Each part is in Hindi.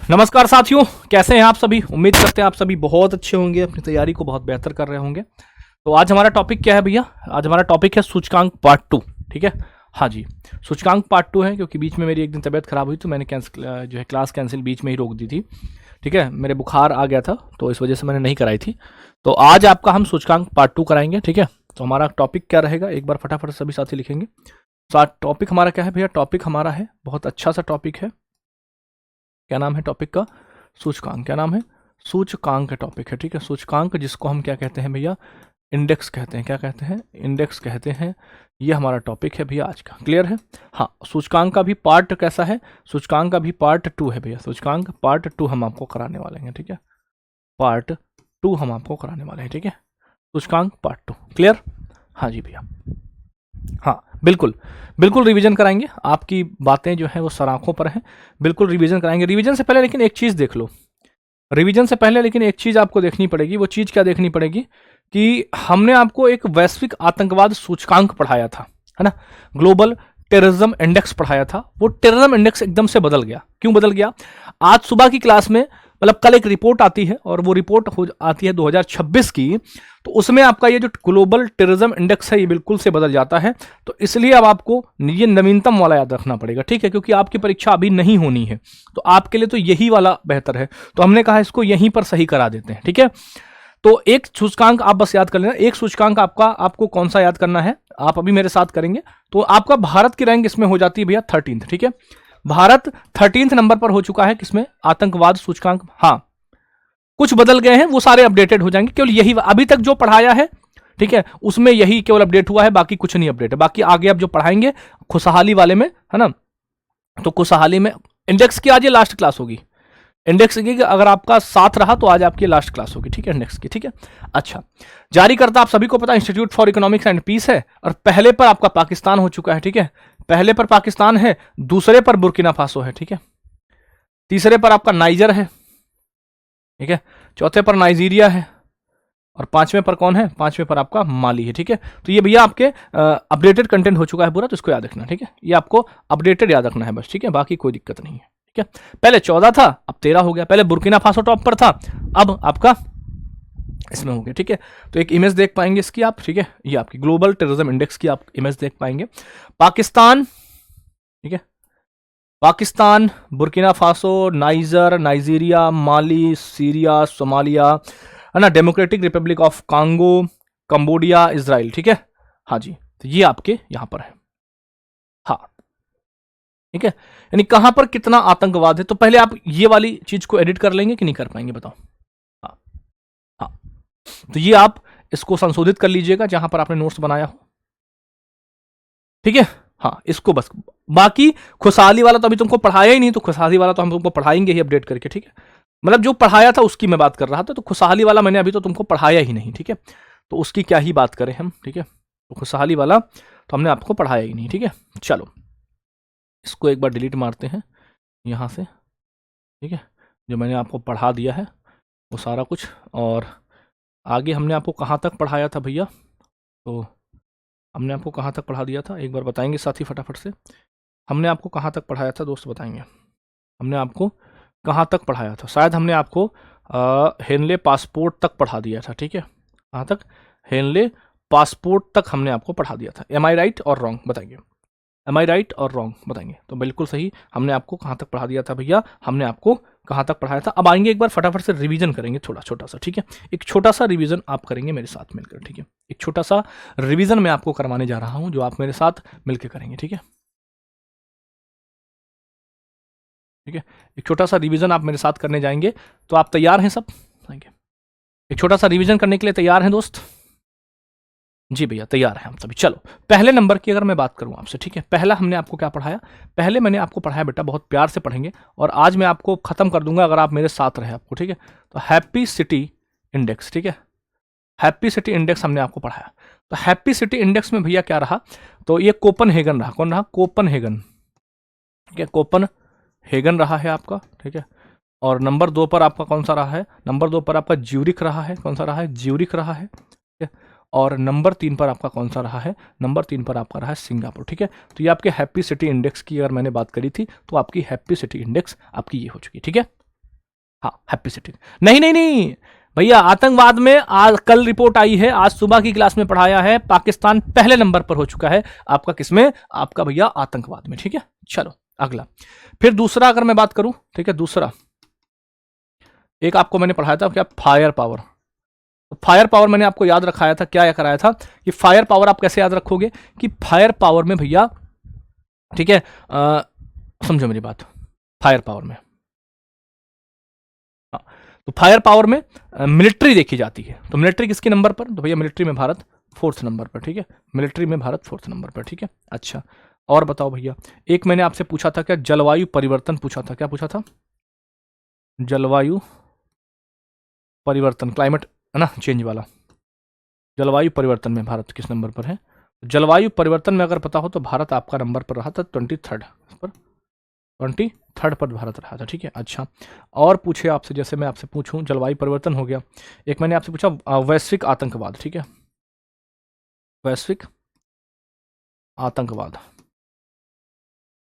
नमस्कार साथियों, कैसे हैं आप सभी। उम्मीद करते हैं आप सभी बहुत अच्छे होंगे, अपनी तैयारी को बहुत बेहतर कर रहे होंगे। तो आज हमारा टॉपिक क्या है भैया? आज हमारा टॉपिक है सूचकांक पार्ट 2। ठीक है, हाँ जी, सूचकांक पार्ट 2 है, क्योंकि बीच में मेरी एक दिन तबीयत खराब हुई तो मैंने कैंसिल जो है क्लास कैंसिल बीच में ही रोक दी थी। ठीक है, मेरे बुखार आ गया था तो इस वजह से मैंने नहीं कराई थी। तो आज आपका हम सूचकांक पार्ट 2 कराएंगे। ठीक है, तो हमारा टॉपिक क्या रहेगा, एक बार फटाफट सभी साथी लिखेंगे। तो टॉपिक हमारा क्या है भैया? टॉपिक हमारा है, बहुत अच्छा सा टॉपिक है। क्या नाम है टॉपिक का? सूचकांक। क्या नाम है? सूचकांक का टॉपिक है। ठीक है, सूचकांक जिसको हम क्या कहते हैं भैया? इंडेक्स कहते हैं। क्या कहते हैं? इंडेक्स कहते हैं। ये हमारा टॉपिक है भैया आज का। क्लियर है? हाँ, सूचकांक का भी पार्ट कैसा है? सूचकांक का भी पार्ट 2 है भैया। सूचकांक पार्ट 2 हम आपको कराने वाले हैं। ठीक है, पार्ट 2 हम आपको कराने वाले हैं। ठीक है, सूचकांक पार्ट 2। क्लियर? हाँ जी भैया, हाँ बिल्कुल बिल्कुल रिवीजन कराएंगे। आपकी बातें जो है वो सराखों पर हैं, बिल्कुल रिवीजन कराएंगे। रिवीजन से पहले लेकिन एक चीज़ देख लो। रिवीजन से पहले लेकिन एक चीज़ आपको देखनी पड़ेगी। वो चीज़ क्या देखनी पड़ेगी कि हमने आपको एक वैश्विक आतंकवाद सूचकांक पढ़ाया था, है ना, ग्लोबल टेररिज्म इंडेक्स पढ़ाया था। वो टेररिज्म इंडेक्स एकदम से बदल गया। क्यों बदल गया? आज सुबह की क्लास में, मतलब कल एक रिपोर्ट आती है और वो रिपोर्ट आती है 2026 की, तो उसमें आपका ये जो ग्लोबल टेररिज्म इंडेक्स है ये बिल्कुल से बदल जाता है। तो इसलिए अब आपको ये नवीनतम वाला याद रखना पड़ेगा। ठीक है, क्योंकि आपकी परीक्षा अभी नहीं होनी है, तो आपके लिए तो यही वाला बेहतर है। तो हमने कहा इसको यहीं पर सही करा देते हैं। ठीक है, तो एक सूचकांक आप बस याद कर लेना। एक सूचकांक आपको कौन सा याद करना है, आप अभी मेरे साथ करेंगे। तो आपका भारत की रैंक इसमें हो जाती है भैया 13th। ठीक है, भारत 13th नंबर पर हो चुका है किसमें? आतंकवाद सूचकांक। हाँ, कुछ बदल गए हैं, वो सारे अपडेटेड हो जाएंगे। केवल यही अभी तक जो पढ़ाया है, ठीक है, उसमें यही केवल अपडेट हुआ है, बाकी कुछ नहीं अपडेट है। बाकी आगे अब जो पढ़ाएंगे खुशहाली वाले में, है ना, तो खुशहाली में इंडेक्स की आज ये लास्ट क्लास होगी। इंडेक्स की अगर आपका साथ रहा तो आज आपकी लास्ट क्लास होगी। ठीक है, इंडेक्स की। ठीक है, अच्छा, जारी करता आप सभी को पता institute for economics and peace है, और पहले पर आपका पाकिस्तान हो चुका है। ठीक है, पहले पर पाकिस्तान है, दूसरे पर बुर्किना फासो है। ठीक है, तीसरे पर आपका नाइजर है। ठीक है, चौथे पर नाइजीरिया है, और पांचवें पर कौन है? पांचवें पर आपका माली है। ठीक है, तो ये भैया आपके अपडेटेड कंटेंट हो चुका है पूरा, तो इसको याद रखना। ठीक है, ये आपको अपडेटेड याद रखना है बस। ठीक है, बाकी कोई दिक्कत नहीं है। ठीक है, पहले 14 था, अब 13 हो गया। पहले बुर्किना फासो टॉप पर था, अब आपका इसमें हो गया। ठीक है, तो एक इमेज देख पाएंगे इसकी आप। ठीक है, ये आपकी ग्लोबल टेररिज्म इंडेक्स की आप इमेज देख पाएंगे। पाकिस्तान, ठीक है, Pakistan, Burkina Faso, Niger, Nigeria, Mali, Syria, Somalia, है ना, Democratic Republic of Congo, Cambodia, Israel. ठीक है, हाँ जी, तो ये आपके यहां पर है। हाँ, ठीक है, यानी कहां पर कितना आतंकवाद है। तो पहले आप ये वाली चीज को एडिट कर लेंगे कि नहीं कर पाएंगे, बताओ? हाँ, हाँ, तो ये आप इसको संशोधित कर लीजिएगा जहां पर आपने नोट्स बनाया हो। ठीक है, हाँ, इसको बस, बाकी खुशहाली वाला तो अभी तुमको पढ़ाया ही नहीं, तो खुशहाली वाला तो हम तुमको पढ़ाएंगे ही अपडेट करके। ठीक है, मतलब जो पढ़ाया था उसकी मैं बात कर रहा था, तो खुशहाली वाला मैंने अभी तो तुमको पढ़ाया ही नहीं। ठीक है, तो उसकी क्या ही बात करें हम। ठीक है, तो खुशहाली वाला तो हमने आपको पढ़ाया ही नहीं। ठीक है, चलो इसको एक बार डिलीट मारते हैं यहाँ से। ठीक है, जो मैंने आपको पढ़ा दिया है वो सारा कुछ, और आगे हमने आपको कहाँ तक पढ़ाया था भैया? तो हमने आपको कहाँ तक पढ़ा दिया था, एक बार बताएंगे साथी फटाफट से। हमने आपको कहाँ तक पढ़ाया था दोस्त, बताएंगे हमने आपको कहाँ तक पढ़ाया था? शायद हमने आपको हेनले पासपोर्ट तक पढ़ा दिया था। ठीक है, कहाँ तक? हेनले पासपोर्ट तक हमने आपको पढ़ा दिया था। एम आई राइट और रॉन्ग बताएंगे? एम आई राइट और रॉन्ग बताएंगे? तो बिल्कुल सही, हमने आपको कहाँ तक पढ़ा दिया था भैया? हमने आपको कहाँ तक पढ़ाया था? अब आएंगे एक बार फटाफट से रिवीजन करेंगे थोड़ा छोटा सा। ठीक है, एक छोटा सा रिवीजन आप करेंगे मेरे साथ मिलकर। ठीक है, एक छोटा सा रिवीजन मैं आपको करवाने जा रहा हूँ, जो आप मेरे साथ मिलकर करेंगे। ठीक है, ठीक है, एक छोटा सा रिवीजन आप मेरे साथ करने जाएंगे। तो आप तैयार हैं सब? एक छोटा सा रिवीजन करने के लिए तैयार हैं दोस्त? जी भैया, तैयार हैं हम सभी। चलो, पहले नंबर की अगर मैं बात करूं आपसे, ठीक है, पहला हमने आपको क्या पढ़ाया? पहले मैंने आपको पढ़ाया बेटा, बहुत प्यार से पढ़ेंगे, और आज मैं आपको खत्म कर दूंगा अगर आप मेरे साथ रहे आपको। ठीक है, तो हैप्पी सिटी इंडेक्स। ठीक है, हैप्पी सिटी इंडेक्स हमने आपको पढ़ाया। तो हैप्पी सिटी इंडेक्स में भैया क्या रहा? तो ये कोपनहेगन रहा। कौन रहा? कोपनहेगन। ठीक है, कोपनहेगन रहा है आपका। ठीक है, और नंबर 2 पर आपका कौन सा रहा है? नंबर 2 पर आपका ज्यूरिख रहा है। कौन सा रहा है? ज्यूरिख रहा है। ठीक है, और नंबर 3 पर आपका कौन सा रहा है? नंबर 3 पर आपका रहा है सिंगापुर। ठीक है, तो ये आपके हैप्पी सिटी इंडेक्स की अगर मैंने बात करी थी, तो आपकी हैप्पी सिटी इंडेक्स आपकी ये हो चुकी है। ठीक है, हाँ हैप्पी सिटी, नहीं नहीं नहीं भैया, आतंकवाद में आज कल रिपोर्ट आई है, आज सुबह की क्लास में पढ़ाया है, पाकिस्तान पहले नंबर पर हो चुका है आपका, किसमें, आपका भैया आतंकवाद में। ठीक है, चलो अगला। फिर दूसरा अगर मैं बात करूं, ठीक है, दूसरा एक आपको मैंने पढ़ाया था क्या, फायर पावर। तो फायर पावर मैंने आपको याद रखाया था, क्या कराया था कि फायर पावर आप कैसे याद रखोगे कि फायर पावर में भैया, ठीक है, समझो मेरी बात, फायर पावर में, हाँ, तो फायर पावर में मिलिट्री देखी जाती है। तो मिलिट्री किसके नंबर पर, तो भैया मिलिट्री में भारत 4th नंबर पर। ठीक है, मिलिट्री में भारत 4th नंबर पर। ठीक है, अच्छा और बताओ भैया, एक मैंने आपसे पूछा था क्या, जलवायु परिवर्तन पूछा था, क्या पूछा था, जलवायु परिवर्तन, क्लाइमेट है ना, चेंज वाला, जलवायु परिवर्तन में भारत किस नंबर पर है। जलवायु परिवर्तन में अगर पता हो तो भारत आपका नंबर पर रहा था 23rd पर, 23rd पर भारत रहा था। ठीक है, अच्छा और पूछे आपसे, जैसे मैं आपसे पूछूं, जलवायु परिवर्तन हो गया, एक मैंने आपसे पूछा वैश्विक आतंकवाद। ठीक है, वैश्विक आतंकवाद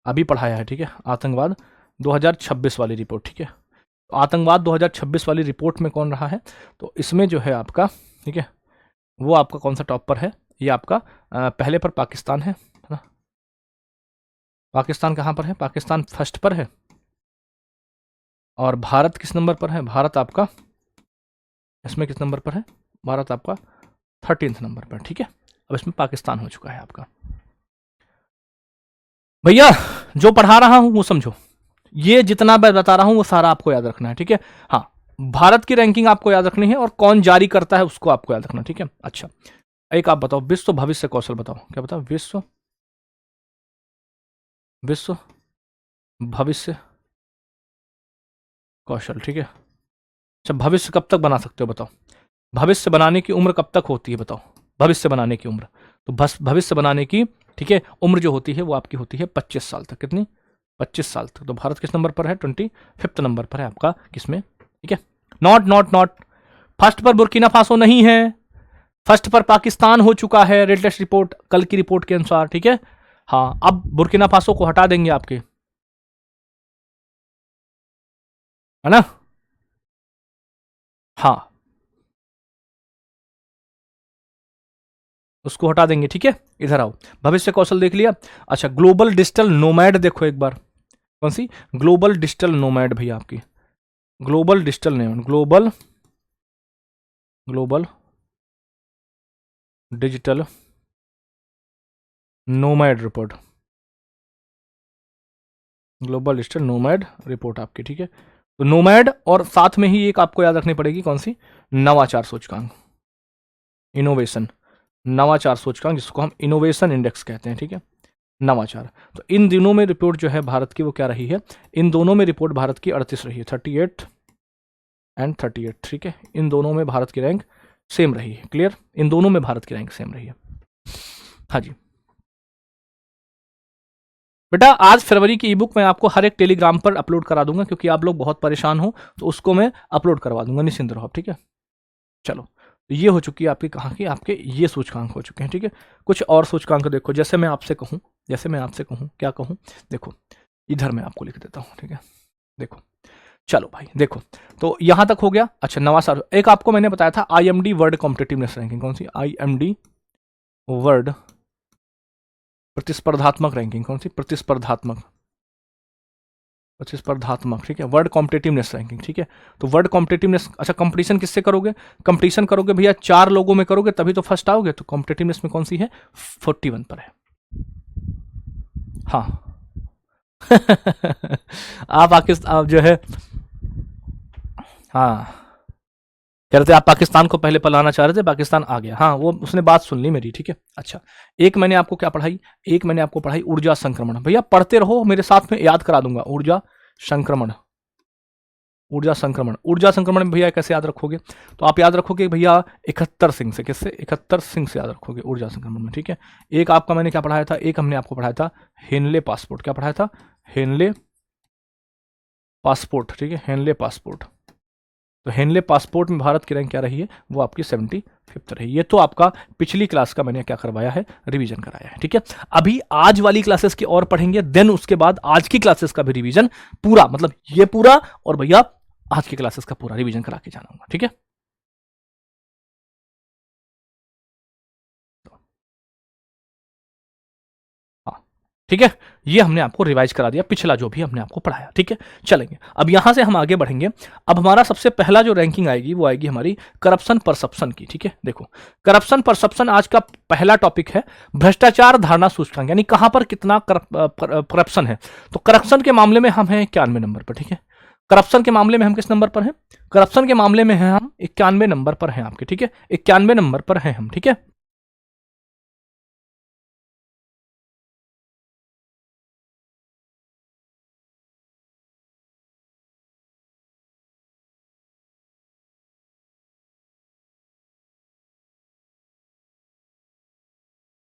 अभी पढ़ाया है। ठीक है, आतंकवाद 2026 वाली रिपोर्ट। ठीक है, तो आतंकवाद 2026 वाली रिपोर्ट में कौन रहा है, तो इसमें जो है आपका, ठीक है, वो आपका कौन सा टॉप पर है, ये आपका पहले पर पाकिस्तान है ना, पाकिस्तान कहाँ पर है, पाकिस्तान फर्स्ट पर है, और भारत किस नंबर पर है, भारत आपका इसमें किस नंबर पर है, भारत आपका 13th नंबर पर। ठीक है, अब इसमें पाकिस्तान हो चुका है आपका। भैया जो पढ़ा रहा हूं वो समझो, ये जितना मैं बता रहा हूं वो सारा आपको याद रखना है। ठीक है, हाँ, भारत की रैंकिंग आपको याद रखनी है और कौन जारी करता है उसको आपको याद रखना। ठीक है, अच्छा एक आप बताओ, विश्व भविष्य कौशल बताओ, क्या बताओ, विश्व भविष्य कौशल। ठीक है, अच्छा भविष्य कब तक बना सकते हो बताओ, भविष्य बनाने की उम्र कब तक होती है बताओ, भविष्य बनाने की उम्र, तो भविष्य बनाने की, ठीक है, उम्र जो होती है वो आपकी होती है 25 साल तक। कितनी, 25 साल तक। तो भारत किस नंबर पर है, 25th नंबर पर है आपका, किसमें, ठीक है, नॉट फर्स्ट पर बुर्किना फासो नहीं है, फर्स्ट पर पाकिस्तान हो चुका है लेटेस्ट रिपोर्ट, कल की रिपोर्ट के अनुसार। ठीक है, हाँ, अब बुर्किना फासो को हटा देंगे आपके, है ना, हाँ उसको हटा देंगे। ठीक है, इधर आओ, भविष्य कौशल देख लिया। अच्छा ग्लोबल डिजिटल नोमैड देखो एक बार, कौन सी, ग्लोबल डिजिटल नोमैड भैया आपकी, global digital nomad, global digital nomad report, global digital nomad report आपकी। ठीक है, तो नोमैड और साथ में ही एक आपको याद रखनी पड़ेगी, कौन सी, नवाचार सूचकांक, इनोवेशन, नवाचार सूचकांक जिसको हम इनोवेशन इंडेक्स कहते हैं। ठीक है, नवाचार। तो इन दिनों में रिपोर्ट जो है भारत की वो क्या रही है, इन दोनों में रिपोर्ट भारत की 38 रही है, 38 एंड 38। ठीक है, इन दोनों में भारत की रैंक सेम रही है, क्लियर, इन दोनों में भारत की रैंक सेम रही है। हाँ जी बेटा, आज फरवरी की ई बुक मैं आपको हर एक टेलीग्राम पर अपलोड करा दूंगा, क्योंकि आप लोग बहुत परेशान हो, तो उसको मैं अपलोड करवा दूंगा, निश्चिंत रहो आप। ठीक है, चलो तो ये हो चुकी है आपकी, कहाँ की, आपके ये सूचकांक हो चुके हैं। ठीक है, कुछ और सूचकांक देखो, जैसे मैं आपसे कहूँ, क्या कहूँ, देखो इधर मैं आपको लिख देता हूँ। ठीक है, देखो, चलो भाई देखो, तो यहां तक हो गया। अच्छा नवाचार, एक आपको मैंने बताया था IMD वर्ल्ड कॉम्पिटिटिवनेस रैंकिंग, कौन सी, IMD वर्ल्ड प्रतिस्पर्धात्मक रैंकिंग, कौन सी, प्रतिस्पर्धात्मक, ठीक है, वर्ल्ड कॉम्पिटिटिवनेस रैंकिंग। ठीक है, तो वर्ल्ड कॉम्पिटिटिवनेस, अच्छा कंपटीशन किससे करोगे, कंपटीशन करोगे भैया 4 लोगों में करोगे तभी तो फर्स्ट आओगे, तो कॉम्पिटिटिवनेस में कौन सी है, 41 पर है। हाँ आप पाकिस्तान जो है, हाँ कह रहे थे आप पाकिस्तान को पहले पलाना चाह रहे थे, पाकिस्तान आ गया, हाँ वो उसने बात सुन ली मेरी। ठीक है, अच्छा एक मैंने आपको क्या पढ़ाई, एक मैंने आपको पढ़ाई ऊर्जा संक्रमण, भैया पढ़ते रहो मेरे साथ में, याद करा दूंगा, ऊर्जा संक्रमण, ऊर्जा संक्रमण में भैया कैसे याद रखोगे, तो आप याद रखोगे भैया 71 सिंह से, किससे, 71 सिंह से याद रखोगे ऊर्जा संक्रमण में। ठीक है, एक आपका मैंने क्या पढ़ाया था, एक हमने आपको पढ़ाया था हेनले पासपोर्ट, क्या पढ़ाया था, हेनले पासपोर्ट। ठीक है, हेनले पासपोर्ट, तो हेनले पासपोर्ट में भारत की रैंक क्या रही है, वो आपकी 75th रही। ये तो आपका पिछली क्लास का मैंने क्या करवाया है, रिवीजन कराया है। ठीक है, अभी आज वाली क्लासेस की और पढ़ेंगे, देन उसके बाद आज की क्लासेस का भी रिवीजन पूरा, मतलब ये पूरा और भैया आज की क्लासेस का पूरा रिवीजन करा के जाना होगा, ठीक है। ठीक है, ये हमने आपको रिवाइज करा दिया पिछला जो भी हमने आपको पढ़ाया, ठीक है। चलेंगे अब यहां से हम आगे बढ़ेंगे। अब हमारा सबसे पहला जो रैंकिंग आएगी वो आएगी हमारी करप्शन परसेप्शन की, ठीक है। देखो करप्शन परसेप्शन आज का पहला टॉपिक है, भ्रष्टाचार धारणा सूचकांक, यानी कहां पर कितना करप्शन है। तो करप्शन के मामले में हम हैं 91 नंबर पर, ठीक है। करप्शन के मामले में हम किस नंबर पर हैं? करप्शन के मामले में हैं हम 91 नंबर पर हैं आपके, ठीक है। 91 नंबर पर हैं हम, ठीक है।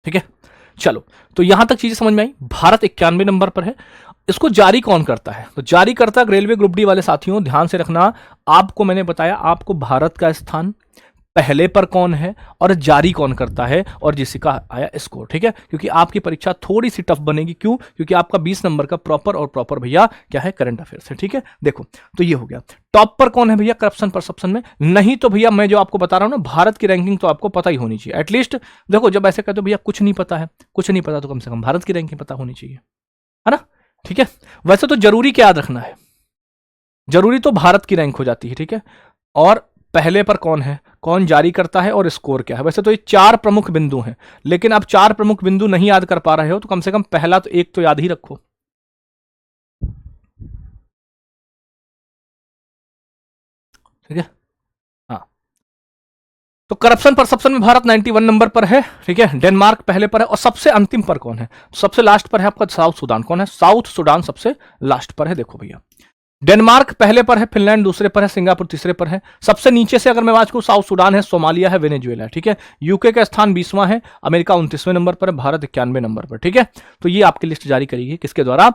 ठीक है, चलो तो यहां तक चीजें समझ में आई। भारत 91 नंबर पर है। इसको जारी कौन करता है? तो जारी करता रेलवे ग्रुप डी वाले साथियों ध्यान से रखना, आपको मैंने बताया आपको भारत का स्थान पहले पर कौन है और जारी कौन करता है और जिसका आया स्कोर, ठीक है। क्योंकि आपकी परीक्षा थोड़ी सी टफ बनेगी, क्यों? क्योंकि आपका 20 नंबर का प्रॉपर भैया क्या है, करंट अफेयर्स है, ठीक है। देखो तो ये हो गया, टॉप पर कौन है भैया करप्शन परसेप्शन में? नहीं तो भैया मैं जो आपको बता रहा हूं ना, भारत की रैंकिंग तो आपको पता ही होनी चाहिए एटलीस्ट। देखो जब ऐसे कहते हो भैया कुछ नहीं पता है, कुछ नहीं पता, तो कम से कम भारत की रैंकिंग पता होनी चाहिए, है ना, ठीक है। वैसे तो जरूरी क्या याद रखना है, जरूरी तो भारत की रैंक हो जाती है, ठीक है। और पहले पर कौन है, कौन जारी करता है और स्कोर क्या है। वैसे तो ये 4 प्रमुख बिंदु हैं, लेकिन आप 4 प्रमुख बिंदु नहीं याद कर पा रहे हो तो कम से कम पहला तो एक तो याद ही रखो, ठीक है। हाँ, तो करप्शन परसेप्शन में भारत 91 नंबर पर है, ठीक है। डेनमार्क पहले पर है और सबसे अंतिम पर कौन है? सबसे लास्ट पर है आपका साउथ सूडान। कौन है? साउथ सूडान सबसे लास्ट पर है। देखो भैया डेनमार्क पहले पर है, फिनलैंड दूसरे पर है, सिंगापुर तीसरे पर है। सबसे नीचे से अगर मैं बात करूं, साउथ सूडान है, सोमालिया है, वेनेजुएला है, ठीक है। यूके का स्थान 20वां है, अमेरिका 29वें नंबर पर है, भारत 91 नंबर पर, ठीक है। तो ये आपकी लिस्ट जारी करेगी किसके द्वारा?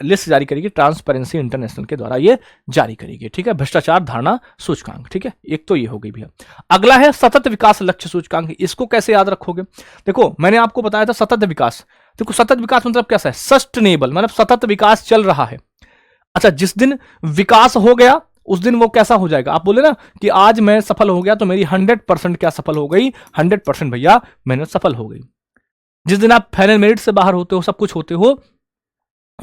लिस्ट जारी करेगी ट्रांसपेरेंसी इंटरनेशनल के द्वारा ये जारी करेगी, ठीक है। भ्रष्टाचार धारणा सूचकांक, ठीक है। एक तो ये हो गई भैया। अगला है सतत विकास लक्ष्य सूचकांक। इसको कैसे याद रखोगे? देखो मैंने आपको बताया था सतत विकास। देखो सतत विकास मतलब कैसा है? सस्टेनेबल, मतलब सतत विकास चल रहा है। अच्छा, जिस दिन विकास हो गया उस दिन वो कैसा हो जाएगा? आप बोले ना कि आज मैं सफल हो गया तो मेरी 100% क्या सफल हो गई? 100% भैया मेहनत सफल हो गई। जिस दिन आप फाइनल मेरिट से बाहर होते हो, सब कुछ होते हो,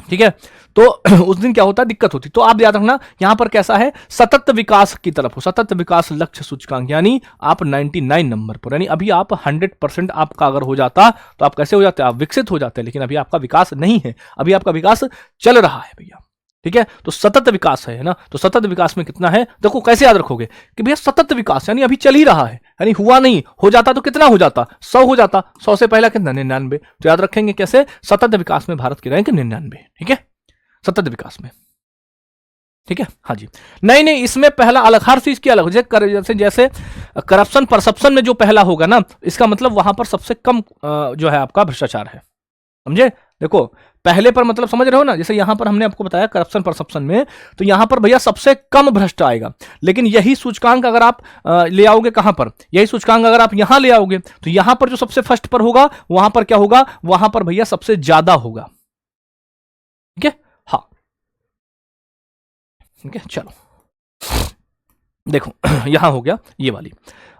ठीक है, तो उस दिन क्या होता है? दिक्कत होती। तो आप याद रखना यहां पर कैसा है, सतत विकास की तरफ हो, सतत विकास लक्ष्य सूचकांक, यानी आप 99 नंबर पर, यानी अभी आप 100% आपका अगर हो जाता तो आप कैसे हो जाते? आप विकसित हो जाते, लेकिन अभी आपका विकास नहीं है, अभी आपका विकास चल रहा है भैया, ठीक है। तो सतत विकास है ना, तो सतत विकास में कितना है? देखो कैसे याद रखोगे कि भैया सतत विकास यानी अभी चल ही रहा है, यानी हुआ नहीं, हो जाता तो कितना हो जाता? 100 हो जाता, 100 से पहला कितना? 99। तो याद रखेंगे कैसे? सतत विकास में भारत की रैंक 99, ठीक है, सतत विकास में, ठीक है। हाँ जी, नहीं नहीं, इसमें पहला अलग, हर चीज की अलग, जैसे जैसे करप्शन परसेप्शन में जो पहला होगा ना, इसका मतलब वहां पर सबसे कम जो है आपका भ्रष्टाचार है, समझे। देखो पहले पर मतलब समझ रहे हो ना, जैसे यहां पर हमने आपको बताया करप्शन परसेप्शन में, तो यहां पर भैया सबसे कम भ्रष्ट आएगा। लेकिन यही सूचकांक अगर आप ले आओगे कहां पर, यही सूचकांक अगर आप यहां ले आओगे तो यहां पर जो सबसे फर्स्ट पर होगा वहां पर क्या होगा? वहां पर भैया सबसे ज्यादा होगा, ठीक है। हाँ ठीक है, चलो देखो यहां हो गया ये वाली।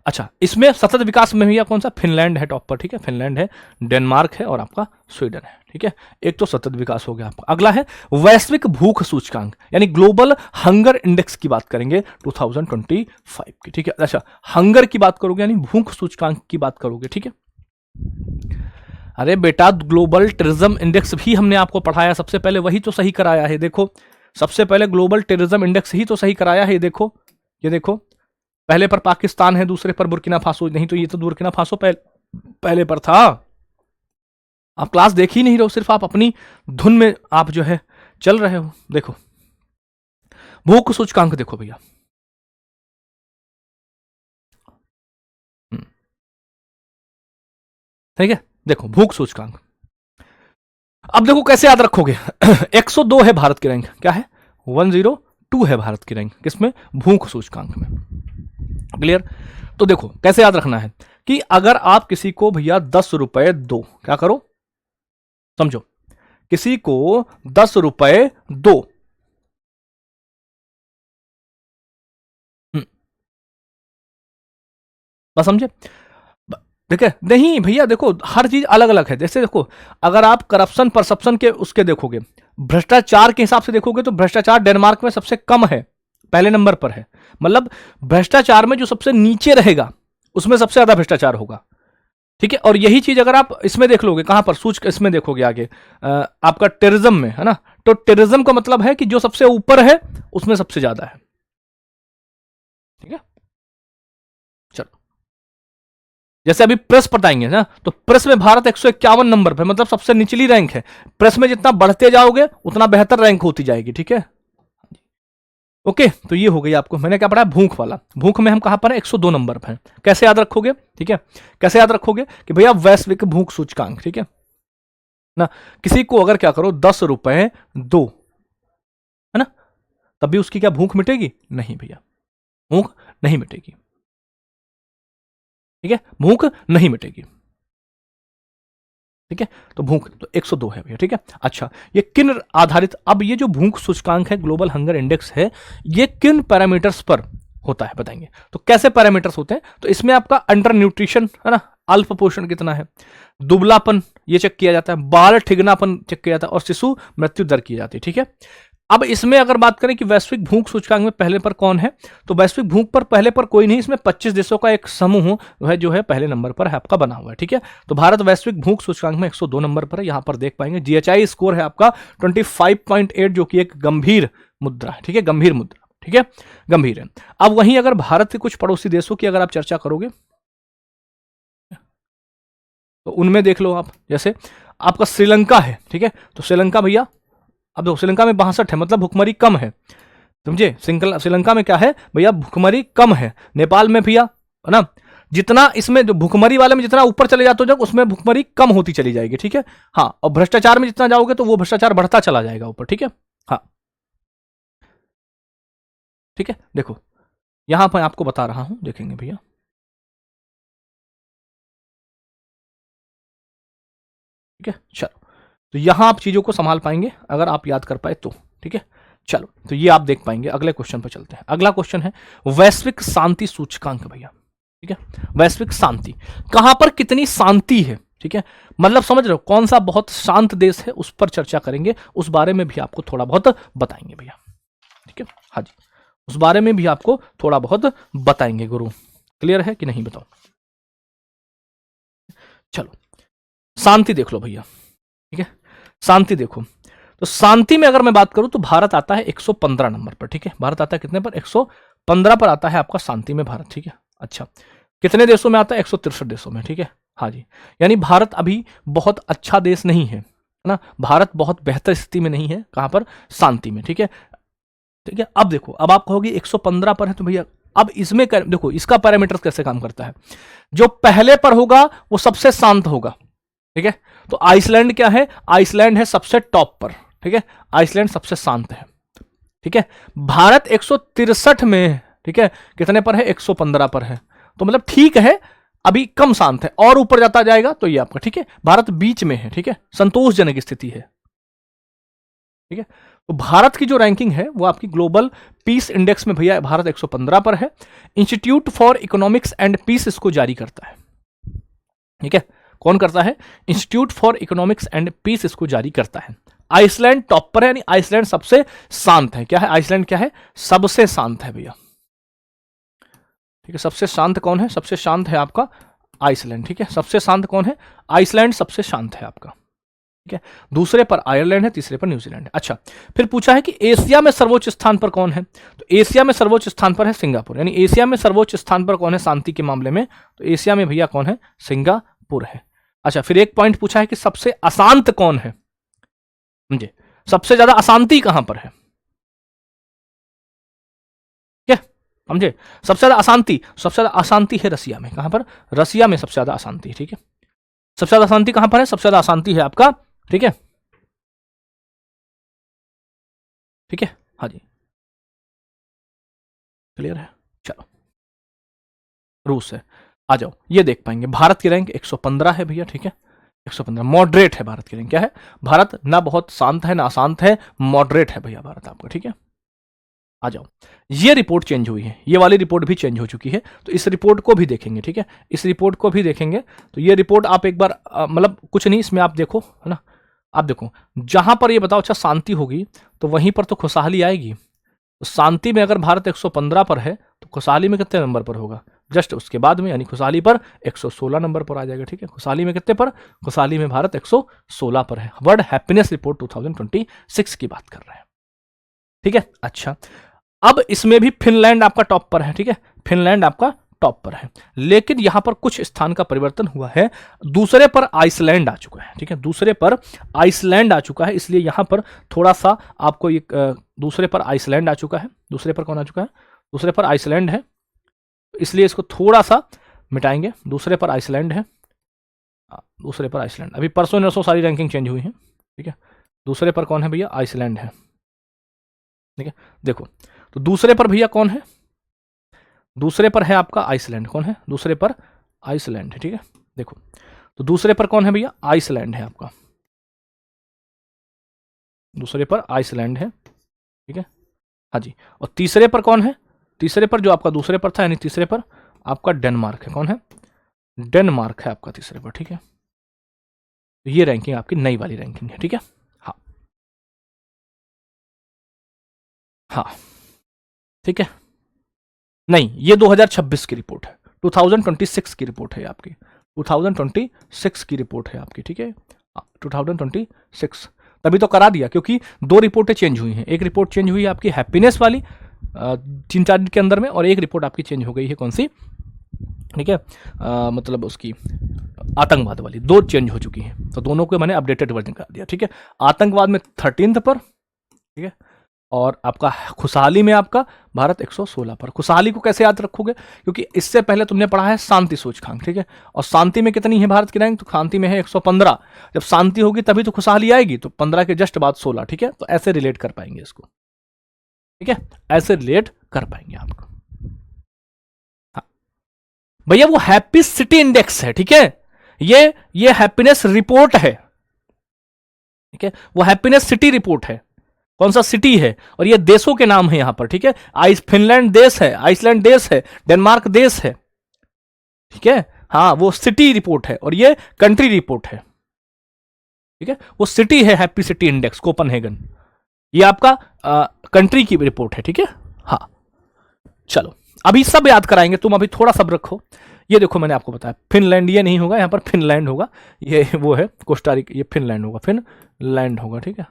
अच्छा, इसमें सतत विकास में भैया कौन सा? फिनलैंड है टॉप पर, ठीक है, फिनलैंड है, डेनमार्क है और आपका स्वीडन है, ठीक है। एक तो सतत विकास हो गया आपका। अगला है वैश्विक भूख सूचकांक, यानी ग्लोबल हंगर इंडेक्स की बात करेंगे 2025 की, ठीक है। अच्छा, हंगर की बात करोगे यानी भूख सूचकांक की बात करोगे, ठीक है। अरे बेटा ग्लोबल टेररिज्म इंडेक्स भी हमने आपको पढ़ाया, सबसे पहले वही तो सही कराया है। देखो सबसे पहले ग्लोबल टेररिज्म इंडेक्स ही तो सही कराया है। देखो ये देखो, पहले पर पाकिस्तान है, दूसरे पर बुर्किना फासो, नहीं तो ये तो बुर्किना फासो पहले पर था। आप क्लास देख ही नहीं रहे हो, सिर्फ आप अपनी धुन में आप जो है चल रहे हो। देखो भूख सूचकांक देखो भैया, ठीक है। देखो भूख सूचकांक, अब देखो कैसे याद रखोगे 102 है भारत की रैंक, क्या है? 102 है भारत की रैंक, किसमें? भूख सूचकांक में, क्लियर। तो देखो कैसे याद रखना है कि अगर आप किसी को भैया 10 रुपए दो, क्या करो? समझो, किसी को 10 रुपए दो, बस समझे। देखिए नहीं भैया, देखो हर चीज अलग अलग है। जैसे देखो, अगर आप करप्शन परसेप्शन के उसके देखोगे, भ्रष्टाचार के हिसाब से देखोगे तो भ्रष्टाचार डेनमार्क में सबसे कम है, पहले नंबर पर है। मतलब भ्रष्टाचार में जो सबसे नीचे रहेगा उसमें सबसे ज्यादा भ्रष्टाचार होगा, ठीक है। और यही चीज अगर आप इसमें देख लोगे, कहां पर सूच इसमें देखोगे आगे, आपका टेररिज्म में है ना, तो टेररिज्म का मतलब है कि जो सबसे ऊपर है उसमें सबसे ज्यादा है, ठीक है। चलो, जैसे अभी प्रेस पढ़ाएंगे ना, तो प्रेस में भारत 151 नंबर पे, मतलब सबसे निचली रैंक है। प्रेस में जितना बढ़ते जाओगे उतना बेहतर रैंक होती जाएगी, ठीक है। ओके, तो ये हो गई आपको, मैंने क्या पढ़ा, भूख वाला। भूख में हम कहां पर है, 102 नंबर पर है। कैसे याद रखोगे, ठीक है, कैसे याद रखोगे कि भैया वैश्विक भूख सूचकांक, ठीक है ना। किसी को अगर क्या करो 10 रुपए दो, है ना, तब भी उसकी क्या भूख मिटेगी? नहीं भैया, भूख नहीं मिटेगी, ठीक है, भूख नहीं मिटेगी, ठीक है। तो भूख तो 102 है भैया, ठीक है। अच्छा, ये किन आधारित, अब ये जो भूख सूचकांक है, ग्लोबल हंगर इंडेक्स है, ये किन पैरामीटर्स पर होता है बताएंगे। तो कैसे पैरामीटर्स होते हैं, तो इसमें आपका अंडर न्यूट्रिशन है ना, अल्प पोषण कितना है, दुबलापन ये चेक किया जाता है, बाल ठिगनापन चेक किया जाता है, और शिशु मृत्यु दर की जाती है, ठीक है। अब इसमें अगर बात करें कि वैश्विक भूख सूचकांक में पहले पर कौन है, तो वैश्विक भूख पर पहले पर कोई नहीं, इसमें 25 देशों का एक समूह है जो है पहले नंबर पर है आपका बना हुआ है, ठीक है। तो भारत वैश्विक भूख सूचकांक में 102 नंबर पर है, यहां पर देख पाएंगे। जीएचआई स्कोर है आपका 25.8, जो कि एक गंभीर मुद्रा है, ठीक है, गंभीर मुद्रा, ठीक है, गंभीर है। अब वहीं अगर भारत के कुछ पड़ोसी देशों की अगर आप चर्चा करोगे तो उनमें देख लो आप, जैसे आपका श्रीलंका है, ठीक है। तो श्रीलंका भैया, अब देखो श्रीलंका में 62 है, मतलब भुखमरी कम है, समझे। श्रीलंका में क्या है भैया, भुखमरी कम है। नेपाल में भैया, है ना, जितना इसमें जो भुखमरी वाले में जितना ऊपर चले जाते हो जब, उसमें भुखमरी कम होती चली जाएगी, ठीक है। हाँ, और भ्रष्टाचार में जितना जाओगे तो वो भ्रष्टाचार बढ़ता चला जाएगा ऊपर, ठीक है। हाँ, ठीक है, देखो यहां पर आपको बता रहा हूं, देखेंगे भैया, ठीक है। चलो, तो यहां आप चीजों को संभाल पाएंगे अगर आप याद कर पाए तो, ठीक है। चलो, तो ये आप देख पाएंगे। अगले क्वेश्चन पर चलते हैं। अगला क्वेश्चन है वैश्विक शांति सूचकांक भैया, ठीक है। वैश्विक शांति, कहां पर कितनी शांति है, ठीक है, मतलब समझ रहे हो कौन सा बहुत शांत देश है, उस पर चर्चा करेंगे, उस बारे में भी आपको थोड़ा बहुत बताएंगे भैया, ठीक है। हाँ जी, उस बारे में भी आपको थोड़ा बहुत बताएंगे गुरु। क्लियर है कि नहीं बताओ। चलो, शांति देख लो भैया, ठीक है, शांति देखो। तो शांति में अगर मैं बात करूं तो भारत आता है 115 नंबर पर, ठीक है। भारत आता है कितने पर, 115 पर आता है आपका शांति में भारत, ठीक है। अच्छा, कितने देशों में आता है, 163 देशों में, ठीक है। हाँ जी, यानी भारत अभी बहुत अच्छा देश नहीं है ना, भारत बहुत बेहतर स्थिति में नहीं है, कहां पर, शांति में, ठीक है, ठीक है। अब देखो, अब आप कहोगे 115 पर है तो भैया, अब इसमें देखो इसका पैरामीटर कैसे काम करता है, जो पहले पर होगा वो सबसे शांत होगा, ठीक है। तो आइसलैंड क्या है, आइसलैंड है सबसे टॉप पर, ठीक है, आइसलैंड सबसे शांत है, ठीक है। भारत 163 में है, ठीक है, कितने पर है, 115 पर है, तो मतलब ठीक है, अभी कम शांत है, और ऊपर जाता जाएगा तो ये आपका, ठीक है, भारत बीच में है, ठीक है, संतोषजनक स्थिति है, ठीक है। तो भारत की जो रैंकिंग है वो आपकी ग्लोबल पीस इंडेक्स में भैया भारत 115 पर है। Institute for economics and peace इसको जारी करता है, ठीक है। कौन करता है, institute for economics and peace इसको जारी करता है। आइसलैंड टॉप पर है, यानी आइसलैंड सबसे शांत है। क्या है आइसलैंड, क्या है, सबसे शांत है भैया, ठीक है। सबसे शांत कौन है, सबसे शांत है आपका आइसलैंड, ठीक है। सबसे शांत कौन है, आइसलैंड सबसे शांत है आपका, ठीक है। दूसरे पर आयरलैंड है, तीसरे पर न्यूजीलैंड है। अच्छा, फिर पूछा है कि एशिया में सर्वोच्च स्थान पर कौन है, तो एशिया में सर्वोच्च स्थान पर है सिंगापुर, यानी एशिया में सर्वोच्च स्थान पर कौन है शांति के मामले में, तो एशिया में भैया कौन है, सिंगापुर है। अच्छा, फिर एक पॉइंट पूछा है कि सबसे अशांत कौन है, समझे, सबसे ज्यादा अशांति कहां पर है, ठीक है, समझे। सबसे ज्यादा अशांति है रसिया में, कहां पर, रसिया में सबसे ज्यादा अशांति, ठीक है। सबसे ज्यादा अशांति कहां पर है, सबसे ज्यादा अशांति है आपका, ठीक है, ठीक है। हाँ जी, क्लियर है। चलो, रूस है, आ जाओ, ये देख पाएंगे भारत की रैंक 115 है भैया, ठीक है, 115 मॉडरेट है भारत की रैंक। क्या है, भारत ना बहुत शांत है ना अशांत है, मॉडरेट है भैया भारत आपका, ठीक है। आ जाओ, ये रिपोर्ट चेंज हुई है, ये वाली रिपोर्ट भी चेंज हो चुकी है, तो इस रिपोर्ट को भी देखेंगे, ठीक है, इस रिपोर्ट को भी देखेंगे। तो ये रिपोर्ट आप एक बार मतलब कुछ नहीं, इसमें आप देखो, है ना, आप देखो जहां पर ये बताओ अच्छा शांति होगी तो वहीं पर तो खुशहाली आएगी। तो शांति में अगर भारत 115 पर है तो खुशहाली में कितने नंबर पर होगा, जस्ट उसके बाद में, यानी खुशहाली पर 116 नंबर पर आ जाएगा, ठीक है। खुशहाली में कितने पर, खुशहाली में भारत 116 पर है। वर्ल्ड हैप्पीनेस रिपोर्ट 2026 की बात कर रहे हैं, ठीक है। अच्छा, अब इसमें भी फिनलैंड आपका टॉप पर है, ठीक है, फिनलैंड आपका टॉप पर है, लेकिन यहां पर कुछ स्थान का परिवर्तन हुआ है। दूसरे पर आइसलैंड आ चुका है, ठीक है, दूसरे पर आइसलैंड आ चुका है, इसलिए यहां पर थोड़ा सा आपको ये दूसरे पर आइसलैंड आ चुका है। दूसरे पर कौन आ चुका है, दूसरे पर आइसलैंड है, इसलिए इसको थोड़ा सा मिटाएंगे। दूसरे पर आइसलैंड है, दूसरे पर आइसलैंड, अभी परसों नरसों सारी रैंकिंग चेंज हुई है, ठीक है। दूसरे पर कौन है भैया, आइसलैंड है, ठीक है। देखो तो दूसरे पर भैया कौन है, दूसरे पर है आपका आइसलैंड, कौन है, दूसरे पर आइसलैंड है, ठीक है। देखो तो दूसरे पर कौन है भैया, आइसलैंड है आपका, दूसरे पर आइसलैंड है, ठीक है, हाँ जी। और तीसरे पर कौन है, तीसरे पर जो आपका दूसरे पर था, यानी तीसरे पर आपका डेनमार्क है, कौन है, डेनमार्क है आपका तीसरे पर, ठीक है। तो ये रैंकिंग आपकी नई वाली रैंकिंग है, ठीक है। हाँ हाँ, ठीक है, नहीं ये 2026 की रिपोर्ट है, 2026 की रिपोर्ट है आपकी, 2026 की रिपोर्ट है आपकी, ठीक है, 2026। तभी तो करा दिया, क्योंकि दो रिपोर्टें चेंज हुई हैं। एक रिपोर्ट चेंज हुई है आपकी हैप्पीनेस वाली 3-4 दिन के अंदर में, और एक रिपोर्ट आपकी चेंज हो गई है, कौन सी, ठीक है, मतलब उसकी आतंकवाद वाली, दो चेंज हो चुकी हैं, तो दोनों को मैंने अपडेटेड वर्जन कर दिया, ठीक है। आतंकवाद में 13th पर, ठीक है, और आपका खुशहाली में आपका भारत 116 पर। खुशहाली को कैसे याद रखोगे, क्योंकि इससे पहले तुमने पढ़ा है शांति सूचकांक, ठीक है, और शांति में कितनी है भारत की रैंक, तो शांति में है 115। जब शांति होगी तभी तो खुशहाली आएगी, तो 15 के जस्ट बाद 16, ठीक है। तो ऐसे रिलेट कर पाएंगे इसको, ठीक है, ऐसे रिलेट कर पाएंगे आपको। हाँ भैया, वो हैप्पी सिटी इंडेक्स है, ठीक है, ये हैप्पीनेस रिपोर्ट है, ठीक है, वो हैप्पीनेस सिटी रिपोर्ट है, कौन सा सिटी है, और ये देशों के नाम है यहां पर, ठीक है। फिनलैंड देश है, आइसलैंड देश है, डेनमार्क देश है, ठीक है। हाँ, वो सिटी रिपोर्ट है और ये कंट्री रिपोर्ट है, ठीक है। वो सिटी है हैप्पी सिटी इंडेक्स कोपनहेगन, ये आपका कंट्री की रिपोर्ट है, ठीक है। हाँ चलो, अभी सब याद कराएंगे, तुम अभी थोड़ा सब रखो। ये देखो मैंने आपको बताया, फिनलैंड ये नहीं होगा, यहां पर फिनलैंड होगा, ये वो है कोस्टारिका, ये फिनलैंड होगा, फिनलैंड होगा, ठीक है,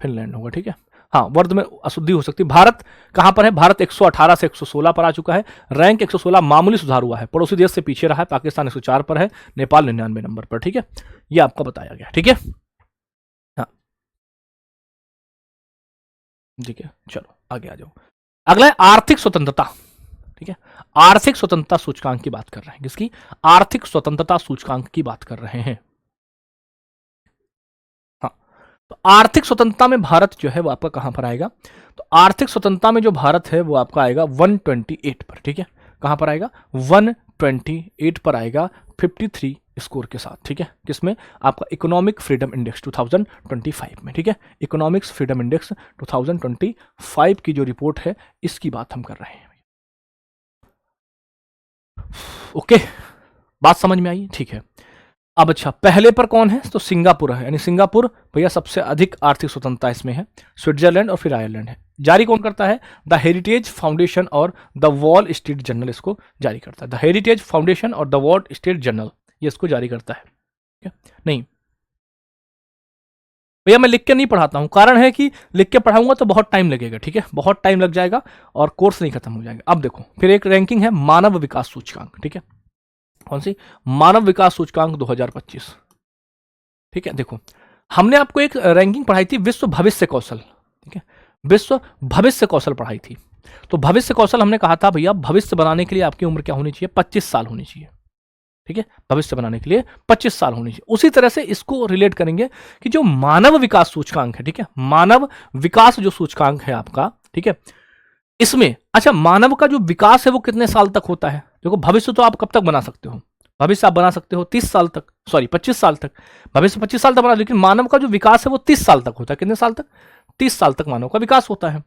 फिनलैंड होगा, ठीक है। हाँ, वर्द में अशुद्धि हो सकती है। भारत कहां पर है, भारत 118 से 116 पर आ चुका है, रैंक 116, मामूली सुधार हुआ है, पड़ोसी देश से पीछे रहा है, पाकिस्तान 104 पर है, नेपाल 99 नंबर पर, ठीक है। ये आपका बताया गया, ठीक है। हाँ ठीक है, चलो आगे आ जाओ। अगला है आर्थिक स्वतंत्रता, ठीक है, आर्थिक स्वतंत्रता सूचकांक की बात कर रहे हैं, किसकी, आर्थिक स्वतंत्रता सूचकांक की बात कर रहे हैं। तो आर्थिक स्वतंत्रता में भारत जो है वो आपका कहां पर आएगा, तो आर्थिक स्वतंत्रता में जो भारत है वो आपका आएगा 128 पर, ठीक है। कहां पर आएगा, 128 पर आएगा, 53 स्कोर के साथ, ठीक है। किसमें, आपका इकोनॉमिक फ्रीडम इंडेक्स 2025 में, ठीक है। इकोनॉमिक्स फ्रीडम इंडेक्स 2025 की जो रिपोर्ट है इसकी बात हम कर रहे हैं। ओके, बात समझ में आई, ठीक है। अब अच्छा, पहले पर कौन है, तो सिंगापुर है, यानी सिंगापुर भैया सबसे अधिक आर्थिक स्वतंत्रता इसमें है, स्विट्जरलैंड और फिर आयरलैंड है। जारी कौन करता है, द हेरिटेज फाउंडेशन और द वॉल स्ट्रीट जर्नल इसको जारी करता है। द हेरिटेज फाउंडेशन और द वॉल स्ट्रीट जर्नल ये इसको जारी करता है, ठीक है। नहीं भैया, मैं लिख के नहीं पढ़ाता हूं, कारण है कि लिख के पढ़ाऊंगा तो बहुत टाइम लगेगा, ठीक है, बहुत टाइम लग जाएगा और कोर्स नहीं खत्म हो जाएगा। अब देखो, फिर एक रैंकिंग है मानव विकास सूचकांक, ठीक है, कौन सी, मानव विकास सूचकांक 2025, ठीक है। देखो, हमने आपको एक रैंकिंग पढ़ाई थी, विश्व भविष्य कौशल, ठीक है, विश्व भविष्य कौशल पढ़ाई थी। तो भविष्य कौशल हमने कहा था भैया, भविष्य बनाने के लिए आपकी उम्र क्या होनी चाहिए, 25 साल होनी चाहिए, ठीक है। भविष्य बनाने के लिए 25 साल होनी चाहिए। उसी तरह से इसको रिलेट करेंगे कि जो मानव विकास सूचकांक है, ठीक है, मानव विकास जो सूचकांक है आपका, ठीक है, इसमें अच्छा मानव का जो विकास है वो कितने साल तक होता है। देखो, भविष्य तो आप कब तक बना सकते हो, भविष्य आप बना सकते हो 30 साल तक, सॉरी 25 साल तक, भविष्य 25 साल तक बना, लेकिन मानव का जो विकास है वो 30 साल तक होता है। कितने साल तक, 30 साल तक मानव का विकास होता है।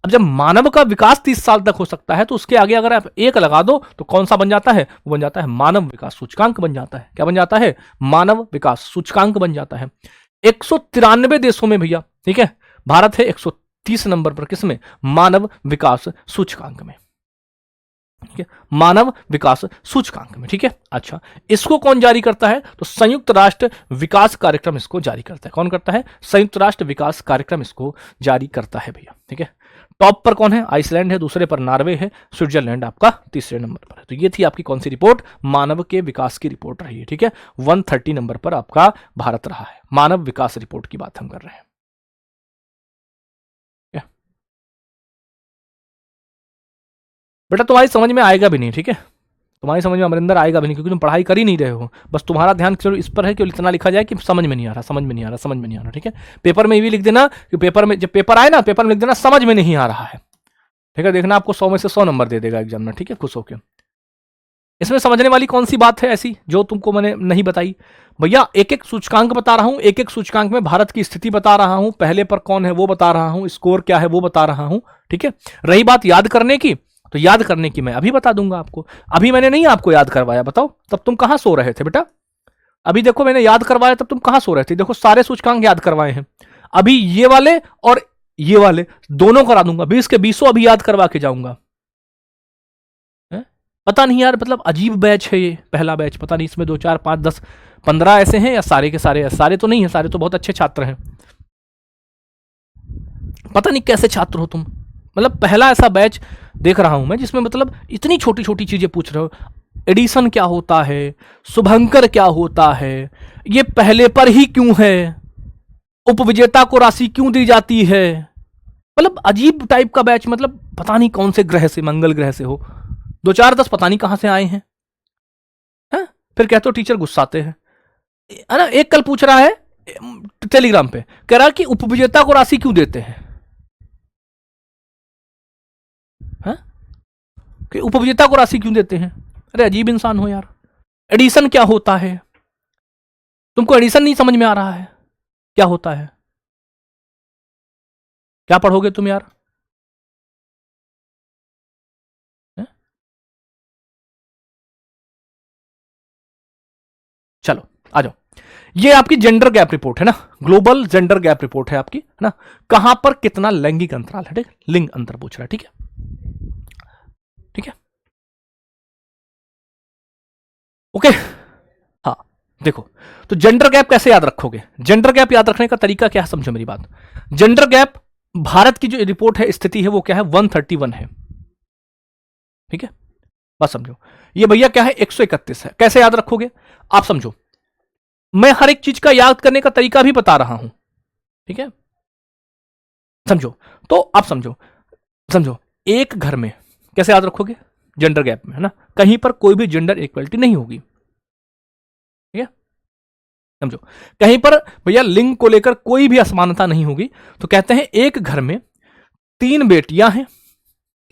अब जब मानव का विकास 30 साल तक हो सकता है तो उसके आगे अगर आप एक लगा दो तो कौन सा बन जाता है? वो बन जाता है मानव विकास सूचकांक बन जाता है। क्या बन जाता है? मानव विकास सूचकांक बन जाता है। 193 देशों में भैया, ठीक है, भारत है 130 नंबर पर, किसमें? मानव विकास सूचकांक में, ठीक है, मानव विकास सूचकांक में, ठीक है। अच्छा, इसको कौन जारी करता है? तो संयुक्त राष्ट्र विकास कार्यक्रम इसको जारी करता है। कौन करता है? संयुक्त राष्ट्र विकास कार्यक्रम इसको जारी करता है भैया, ठीक है। टॉप पर कौन है? आइसलैंड है, दूसरे पर नॉर्वे है, स्विट्जरलैंड आपका तीसरे नंबर पर है। तो ये थी आपकी कौन सी रिपोर्ट? मानव के विकास की रिपोर्ट रही है, ठीक है। 130 नंबर पर आपका भारत रहा है। मानव विकास रिपोर्ट की बात हम कर रहे हैं। बेटा तुम्हारी समझ में आएगा भी नहीं, ठीक है, तुम्हारी समझ में अमरिंदर आएगा भी नहीं, क्योंकि तुम पढ़ाई कर ही नहीं रहे हो। बस तुम्हारा ध्यान केवल इस पर है कि इतना लिखा जाए कि समझ में नहीं आ रहा, समझ में नहीं आ रहा, समझ में नहीं आ रहा, ठीक है। पेपर में ये भी लिख देना कि पेपर में जब पेपर आए ना, पेपर में लिख देना समझ में नहीं आ रहा है, ठीक है। देखना आपको 100 में से 100 नंबर दे देगा एग्जाम में, ठीक है, खुश होकर। इसमें समझने वाली कौन सी बात है ऐसी जो तुमको मैंने नहीं बताई? भैया एक एक सूचकांक बता रहा हूं, एक एक सूचकांक में भारत की स्थिति बता रहा हूं, पहले पर कौन है वो बता रहा हूं, स्कोर क्या है वो बता रहा हूं, ठीक है। रही बात याद करने की, तो याद करने की मैं अभी बता दूंगा आपको। अभी मैंने नहीं आपको याद करवाया, बताओ तब तुम कहां सो रहे थे बेटा? अभी देखो मैंने याद करवाया तब तुम कहां सो रहे थे? देखो सारे सूचकांक याद करवाए हैं। अभी ये वाले और ये वाले दोनों करा दूंगा, 20 के 20 अभी याद करवा के जाऊंगा। पता नहीं यार, मतलब अजीब बैच है ये, पहला बैच। पता नहीं इसमें 2 4 5 10 15 ऐसे हैं या सारे के सारे? सारे तो नहीं है, सारे तो बहुत अच्छे छात्र हैं। पता नहीं कैसे छात्र हो तुम। मतलब पहला ऐसा बैच देख रहा हूं मैं जिसमें मतलब इतनी छोटी छोटी चीजें पूछ रहे हो। एडिशन क्या होता है, शुभंकर क्या होता है, ये पहले पर ही क्यों है, उपविजेता को राशि क्यों दी जाती है। मतलब अजीब टाइप का बैच, मतलब पता नहीं कौन से ग्रह से, मंगल ग्रह से हो। 2 4 10 पता नहीं कहां से आए हैं, है? फिर कहते हो टीचर गुस्साते हैं, है ना। एक कल पूछ रहा है टेलीग्राम पे, कह रहा कि उपविजेता को राशि क्यों देते हैं, है? कि उपविजेता को राशि क्यों देते हैं? अरे अजीब इंसान हो यार। एडिशन क्या होता है? तुमको एडिशन नहीं समझ में आ रहा है क्या होता है? क्या पढ़ोगे तुम यार? है? चलो आ जाओ। ये आपकी जेंडर गैप रिपोर्ट है ना, ग्लोबल जेंडर गैप रिपोर्ट है आपकी, है ना। कहां पर कितना लैंगिक अंतराल है, ठीक है, लिंग अंतर पूछ रहा है, ठीक है, ठीक है, ओके। हाँ देखो, तो जेंडर गैप कैसे याद रखोगे? जेंडर गैप याद रखने का तरीका क्या है, समझो मेरी बात। जेंडर गैप भारत की जो रिपोर्ट है, स्थिति है, वो क्या है? 131 है, ठीक है, बस समझो। ये भैया क्या है? 131 है। कैसे याद रखोगे आप? समझो, मैं हर एक चीज का याद करने का तरीका भी बता रहा हूं, ठीक है, समझो। तो आप समझो, समझो एक घर में कैसे याद रखोगे? जेंडर गैप में, है ना, कहीं पर कोई भी जेंडर इक्वलिटी नहीं होगी, ठीक है, समझो। कहीं पर भैया लिंग को लेकर कोई भी असमानता नहीं होगी। तो कहते हैं एक घर में 3 बेटियां हैं।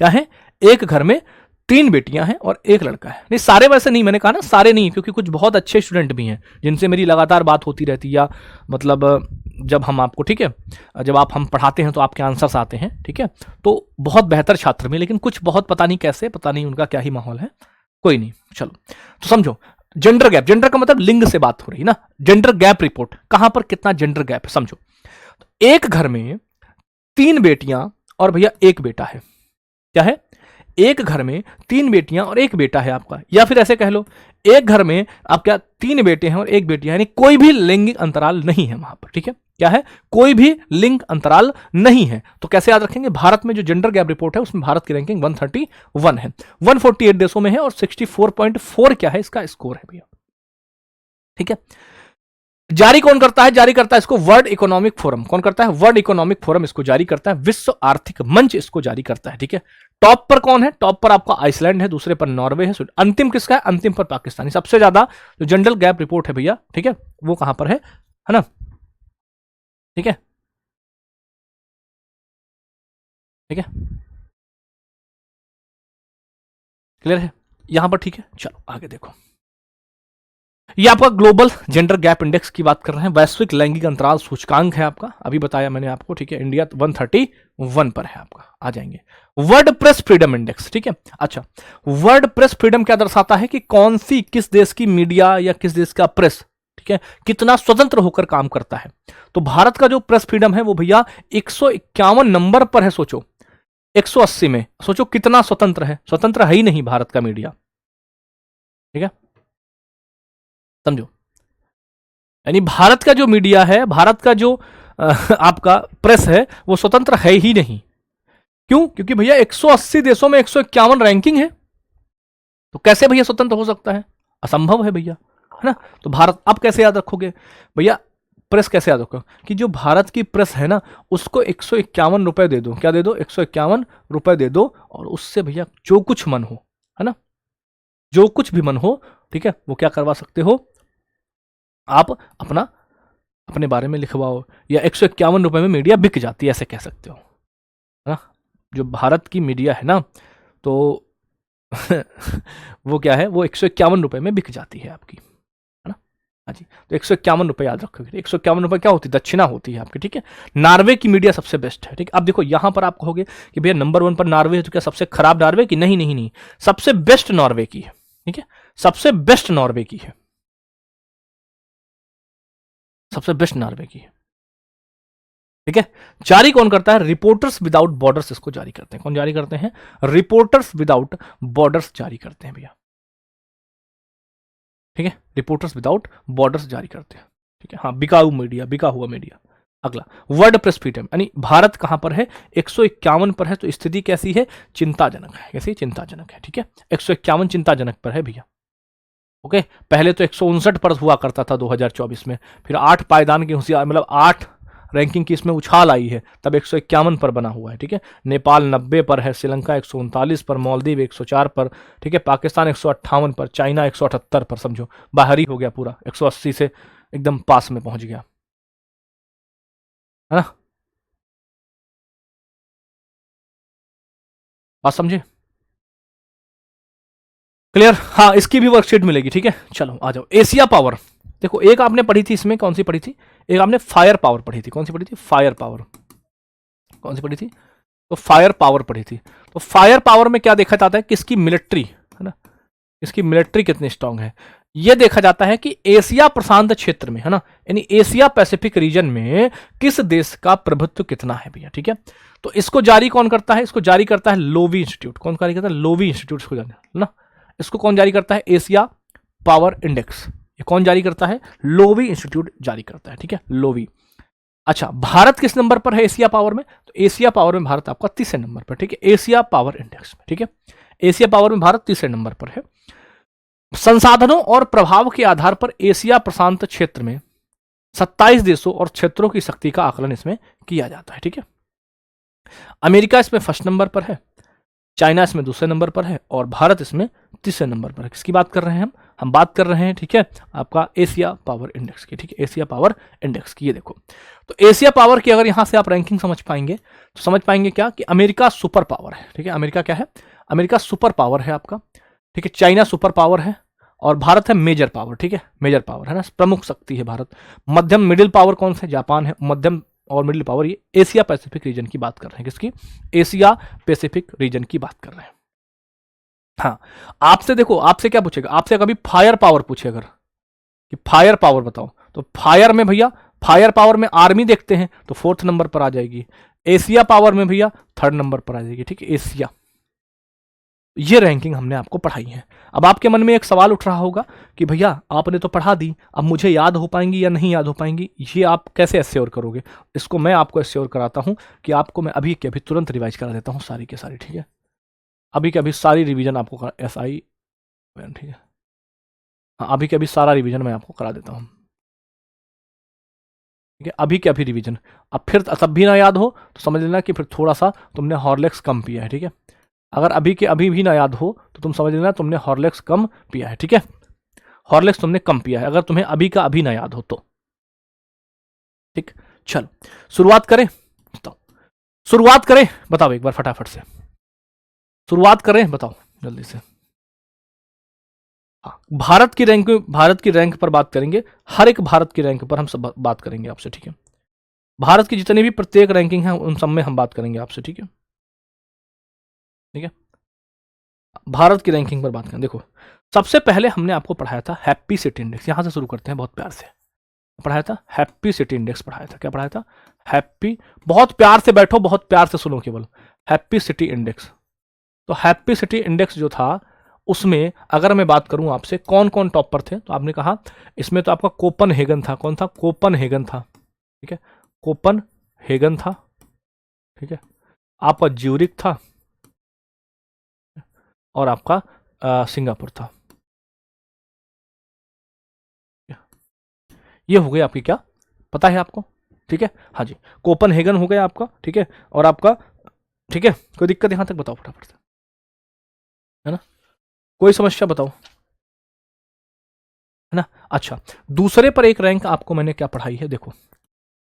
क्या है? एक घर में 3 बेटियां हैं और एक लड़का है। नहीं सारे वैसे नहीं, मैंने कहा ना सारे नहीं, क्योंकि कुछ बहुत अच्छे स्टूडेंट भी हैं जिनसे मेरी लगातार बात होती रहती है, या मतलब जब हम आपको, ठीक है, जब आप हम पढ़ाते हैं तो आपके आंसर्स आते हैं, ठीक है, तो बहुत बेहतर छात्र में, लेकिन कुछ बहुत पता नहीं कैसे, पता नहीं उनका क्या ही माहौल है, कोई नहीं, चलो। तो समझो जेंडर गैप, जेंडर का मतलब लिंग से बात हो रही ना। जेंडर गैप रिपोर्ट, कहां पर कितना जेंडर गैप है, समझो। एक घर में 3 बेटियां और भैया एक बेटा है। क्या है? एक घर में 3 बेटियां और एक बेटा है आपका, या फिर ऐसे कह लो एक घर में आप क्या 3 बेटे हैं और एक बेटियां, यानी कोई भी लैंगिक अंतराल नहीं है वहां पर, ठीक है। क्या है? कोई भी लिंग अंतराल नहीं है। तो कैसे याद रखेंगे? भारत में जो जेंडर गैप रिपोर्ट है उसमें भारत की रैंकिंग 131 है, 148 देशों में है, और 64.4 क्या है इसका स्कोर है भैया, ठीक है। जारी कौन करता है? जारी करता है इसको वर्ल्ड इकोनॉमिक फोरम। कौन करता है? वर्ल्ड इकोनॉमिक फोरम इसको जारी करता है, विश्व आर्थिक मंच इसको जारी करता है, ठीक है। टॉप पर कौन है? टॉप पर आपका आइसलैंड है, दूसरे पर नॉर्वे है, अंतिम किसका है? अंतिम पर पाकिस्तान। सबसे ज्यादा जो जेंडर गैप रिपोर्ट है भैया, ठीक है, वो कहां पर है ना, ठीक है, ठीक है, क्लियर है यहां पर, ठीक है। चलो आगे देखो। ये आपका ग्लोबल जेंडर गैप इंडेक्स की बात कर रहे हैं, वैश्विक लैंगिक अंतराल सूचकांक है आपका, अभी बताया मैंने आपको, ठीक है। इंडिया 131 पर है आपका, आ जाएंगे। वर्ड प्रेस फ्रीडम इंडेक्स, ठीक है। अच्छा, वर्ड प्रेस फ्रीडम क्या दर्शाता है कि कौन सी, किस देश की मीडिया या किस देश का प्रेस, ठीक है, कितना स्वतंत्र होकर काम करता है। तो भारत का जो प्रेस फ्रीडम है वो भैया 151 नंबर पर है। सोचो 180 में, सोचो कितना स्वतंत्र है। स्वतंत्र है ही नहीं भारत का मीडिया, ठीक है, समझो। यानी भारत का जो मीडिया है, भारत का जो आपका प्रेस है, वो स्वतंत्र है ही नहीं। क्यों? क्योंकि भैया 180 देशों में 151 रैंकिंग है, तो कैसे भैया स्वतंत्र हो सकता है? असंभव है भैया, है ना। तो भारत, अब कैसे याद रखोगे भैया प्रेस, कैसे याद रखो कि जो भारत की प्रेस है ना, उसको 151 रुपए दे दो। क्या दे दो? 151 रुपए दे दो, और उससे भैया जो कुछ मन हो, है ना, जो कुछ भी मन हो, ठीक है, वो क्या करवा सकते हो आप, अपना अपने बारे में लिखवाओ, या 151 रुपए में मीडिया बिक जाती है, ऐसे कह सकते हो, है ना। जो भारत की मीडिया है ना, तो वो क्या है, वो 151 रुपए में बिक जाती है आपकी, है ना। हाँ जी, तो 151 रुपए याद रखोगे। 151 रुपए क्या होती है? दक्षिणा होती है आपकी, ठीक है। नॉर्वे की मीडिया सबसे बेस्ट है, ठीक है। अब देखो यहां पर आप कहोगे कि भैया नंबर 1 पर नॉर्वे है, तो क्या सबसे खराब नॉर्वे की? नहीं नहीं नहीं, सबसे बेस्ट नॉर्वे की है, ठीक है, सबसे बेस्ट नॉर्वे की है, सबसे बेस्ट नॉर्वे की है, ठीक है। जारी कौन करता है? रिपोर्टर्स विदाउट बॉर्डर्स इसको जारी करते हैं। कौन जारी करते हैं? रिपोर्टर्स विदाउट बॉर्डर्स जारी करते हैं भैया, ठीक है। रिपोर्टर्स विदाउट बॉर्डर्स जारी करते हैं, ठीक है। हाँ, बिकाऊ मीडिया, बिका हुआ मीडिया। अगला, वर्ड प्रेस फ्रीडम, यानी भारत कहां पर है? 151 पर है। तो स्थिति कैसी है? चिंताजनक है। कैसी? चिंताजनक है, ठीक है। 151 चिंताजनक पर है भैया, ओके। पहले तो 159 पर हुआ करता था 2024 में, फिर 8 पायदान की होशियार, मतलब 8 रैंकिंग की इसमें उछाल आई है, तब 151 पर बना हुआ है, ठीक है। नेपाल 90 पर है, श्रीलंका 139 पर, मालदीव 104 पर, ठीक है, पाकिस्तान 158 पर, चाइना 178 पर। समझो बाहरी हो गया पूरा, 180 से एकदम पास में पहुंच गया, है ना। बात समझे? क्लियर? हाँ, इसकी भी वर्कशीट मिलेगी, ठीक है। चलो आ जाओ, एशिया पावर। देखो एक आपने पढ़ी थी इसमें, कौन सी पढ़ी थी? एक आपने फायर पावर पढ़ी थी। कौन सी पढ़ी थी? Fire power. कौन सी पढ़ी थी? तो फायर पावर पढ़ी थी। तो फायर पावर में क्या देखा जाता है? किसकी मिलिट्री, है ना, इसकी मिलिट्री कितनी स्ट्रांग है, यह देखा जाता है कि एशिया प्रशांत क्षेत्र में, है ना, यानी एशिया पैसिफिक रीजन में किस देश का प्रभुत्व कितना है भैया, ठीक है। तो इसको जारी कौन करता है? इसको जारी करता है लोवी इंस्टीट्यूट। कौन जारी करता है? लोवी इंस्टीट्यूट को जारी, है ना। इसको कौन जारी करता है? Asia power index. ये कौन जारी करता है? लोवी इंस्टीट्यूट जारी करता है, ठीक है, लोवी। अच्छा, भारत किस नंबर पर है एशिया पावर में? तो एशिया पावर में भारत आपका 30 नंबर पर, ठीक है, एशिया पावर इंडेक्स में, ठीक है। एशिया पावर में भारत 30 नंबर पर है। संसाधनों और प्रभाव के आधार पर एशिया प्रशांत क्षेत्र में 27 देशों और क्षेत्रों की शक्ति का आकलन इसमें किया जाता है, ठीक है। अमेरिका इसमें फर्स्ट नंबर पर है, चाइना इसमें दूसरे नंबर पर है, और भारत इसमें तीसरे नंबर पर है। किसकी बात कर रहे हैं हम बात कर रहे हैं, ठीक है, आपका एशिया पावर इंडेक्स की, ठीक है, एशिया पावर इंडेक्स की। ये देखो, तो एशिया पावर की अगर यहां से आप रैंकिंग समझ पाएंगे, तो समझ पाएंगे क्या कि अमेरिका सुपर पावर है, ठीक है। अमेरिका क्या है? अमेरिका सुपर पावर है आपका, ठीक है। चाइना सुपर पावर है, और भारत है मेजर पावर, ठीक है, मेजर पावर, है ना, प्रमुख शक्ति है भारत। मध्यम मिडिल पावर कौन सा? जापान है। मध्यम और मिडिल पावर ये एशिया पैसिफिक रीजन की बात कर रहे हैं। किसकी? एशिया पैसिफिक रीजन की बात कर रहे हैं। हाँ, आपसे देखो, आपसे क्या पूछेगा? आपसे कभी फायर पावर पूछे अगर, कि फायर पावर बताओ, तो फायर में भैया, फायर पावर में आर्मी देखते हैं तो 4th नंबर पर आ जाएगी। एशिया पावर में भैया 3rd नंबर पर आ जाएगी, ठीक है, एशिया। ये रैंकिंग हमने आपको पढ़ाई है। अब आपके मन में एक सवाल उठ रहा होगा कि भैया आपने तो पढ़ा दी, अब मुझे याद हो पाएंगी या नहीं याद हो पाएंगी, ये आप कैसे एश्योर करोगे? इसको मैं आपको एश्योर कराता हूं कि आपको मैं अभी के अभी तुरंत रिवाइज करा देता हूं सारी के सारी, ठीक है। अभी के अभी सारी रिवीजन आपको SI, ठीक है, हाँ, अभी के अभी सारा रिवीजन मैं आपको करा देता हूँ, ठीक है, अभी के अभी रिवीजन। अब फिर तब भी ना याद हो तो समझ लेना कि फिर थोड़ा सा तुमने हॉर्लिक्स कम पिया है, ठीक है। अगर अभी के अभी भी ना याद हो तो तुम समझ लेना तुमने हॉर्लिक्स कम पिया है, ठीक है, हॉर्लिक्स तुमने कम पिया है, अगर तुम्हें अभी का अभी ना याद हो तो, ठीक। चलो शुरुआत करें, बताओ शुरुआत करें, बताओ एक बार फटाफट से शुरुआत करें, बताओ जल्दी से। हाँ, भारत की रैंक पर बात करेंगे, हर एक भारत की रैंक पर हम सब बात करेंगे आपसे, ठीक है। भारत की जितनी भी प्रत्येक रैंकिंग है उन सब में हम बात करेंगे आपसे, ठीक है। ठीक है, भारत की रैंकिंग पर बात करें। देखो, सबसे पहले हमने आपको पढ़ाया था हैप्पी सिटी इंडेक्स, यहां से शुरू करते हैं, बहुत प्यार से पढ़ाया था हैप्पी सिटी इंडेक्स, पढ़ाया था। क्या पढ़ाया था? हैप्पी, बहुत प्यार से बैठो, बहुत प्यार से सुनो केवल, हैप्पी सिटी इंडेक्स। तो हैप्पी सिटी इंडेक्स जो था, उसमें अगर मैं बात करूं आपसे कौन कौन टॉप पर थे, तो आपने कहा इसमें तो आपका कोपनहेगन था। कौन था? कोपनहेगन था, ठीक है, कोपनहेगन था, ठीक है, आपका ज्यूरिक था, और आपका सिंगापुर था। ये हो गई आपकी, क्या पता है आपको? ठीक है, हाँ जी, कोपनहेगन हो गया आपका, ठीक है, और आपका, ठीक है, कोई दिक्कत यहां तक बताओ फटाफट से, है ना, कोई समस्या बताओ, है ना। अच्छा, दूसरे पर एक रैंक आपको मैंने क्या पढ़ाई है, देखो,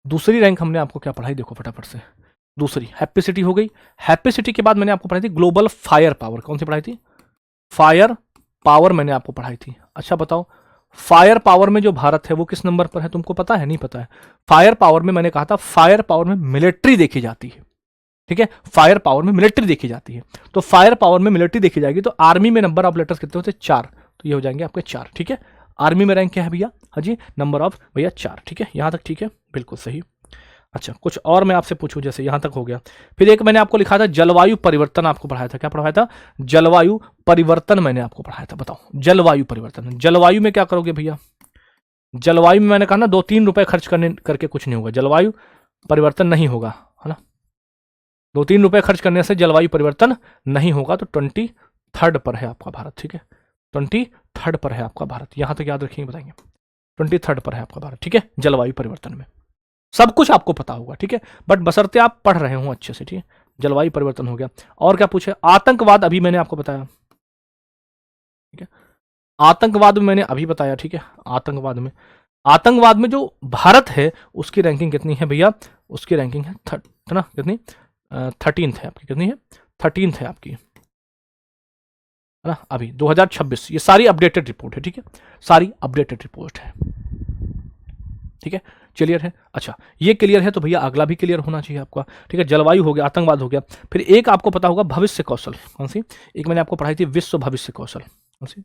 दूसरी रैंक हमने आपको क्या पढ़ाई, देखो फटाफट से, दूसरी हैप्पी सिटी हो गई। हैप्पी सिटी के बाद मैंने आपको पढ़ाई थी ग्लोबल फायर पावर। कौन सी पढ़ाई थी? फायर पावर मैंने आपको पढ़ाई थी। अच्छा बताओ, फायर पावर में जो भारत है वो किस नंबर पर है, तुमको पता है? नहीं पता है? फायर पावर में मैंने कहा था, फायर पावर में मिलिट्री देखी जाती है, ठीक है, फायर पावर में मिलिट्री देखी जाती है। तो फायर पावर में मिलिट्री देखी जाएगी, तो आर्मी में नंबर ऑफ लेटर्स कितने होते हैं? 4, तो ये हो जाएंगे आपके 4, ठीक है। आर्मी में रैंक क्या है भैया? हाँ जी, नंबर ऑफ भैया 4, ठीक है, यहां तक ठीक है, बिल्कुल सही। अच्छा, कुछ और मैं आपसे पूछूं, जैसे यहां तक हो गया। फिर एक मैंने आपको लिखा था जलवायु परिवर्तन, आपको पढ़ाया था। क्या पढ़ाया था? जलवायु परिवर्तन मैंने आपको पढ़ाया था। बताओ, जलवायु परिवर्तन, जलवायु में क्या करोगे भैया? जलवायु में मैंने कहा ना, 2-3 रुपए खर्च करके कुछ नहीं होगा, जलवायु परिवर्तन नहीं होगा, है ना। 2-3 रुपए खर्च करने से जलवायु परिवर्तन नहीं होगा। तो 23rd पर है आपका भारत, ठीक है, 23rd पर है आपका भारत, यहां तक याद रखिए, बताएंगे 23rd पर है आपका भारत, ठीक है, जलवायु परिवर्तन में। सब कुछ आपको पता होगा, ठीक है, बट बशर्ते आप पढ़ रहे हो अच्छे से, ठीक है। जलवायु परिवर्तन हो गया, और क्या पूछे? आतंकवाद, अभी मैंने आपको बताया, ठीक है, आतंकवाद में मैंने अभी बताया, ठीक है। आतंकवाद में जो भारत है उसकी रैंकिंग कितनी है भैया? उसकी रैंकिंग है ना, कितनी? 13th है आपकी, कितनी है? 13th है आपकी, है ना, अभी 2026। ये सारी अपडेटेड रिपोर्ट है, ठीक है, सारी अपडेटेड रिपोर्ट है, ठीक है, क्लियर है। अच्छा, ये क्लियर है तो भैया अगला भी क्लियर होना चाहिए आपका, ठीक है। जलवायु हो गया, आतंकवाद हो गया, फिर एक आपको पता होगा भविष्य कौशल। कौन सी? एक मैंने आपको पढ़ाई थी विश्व भविष्य कौशल। कौन सी?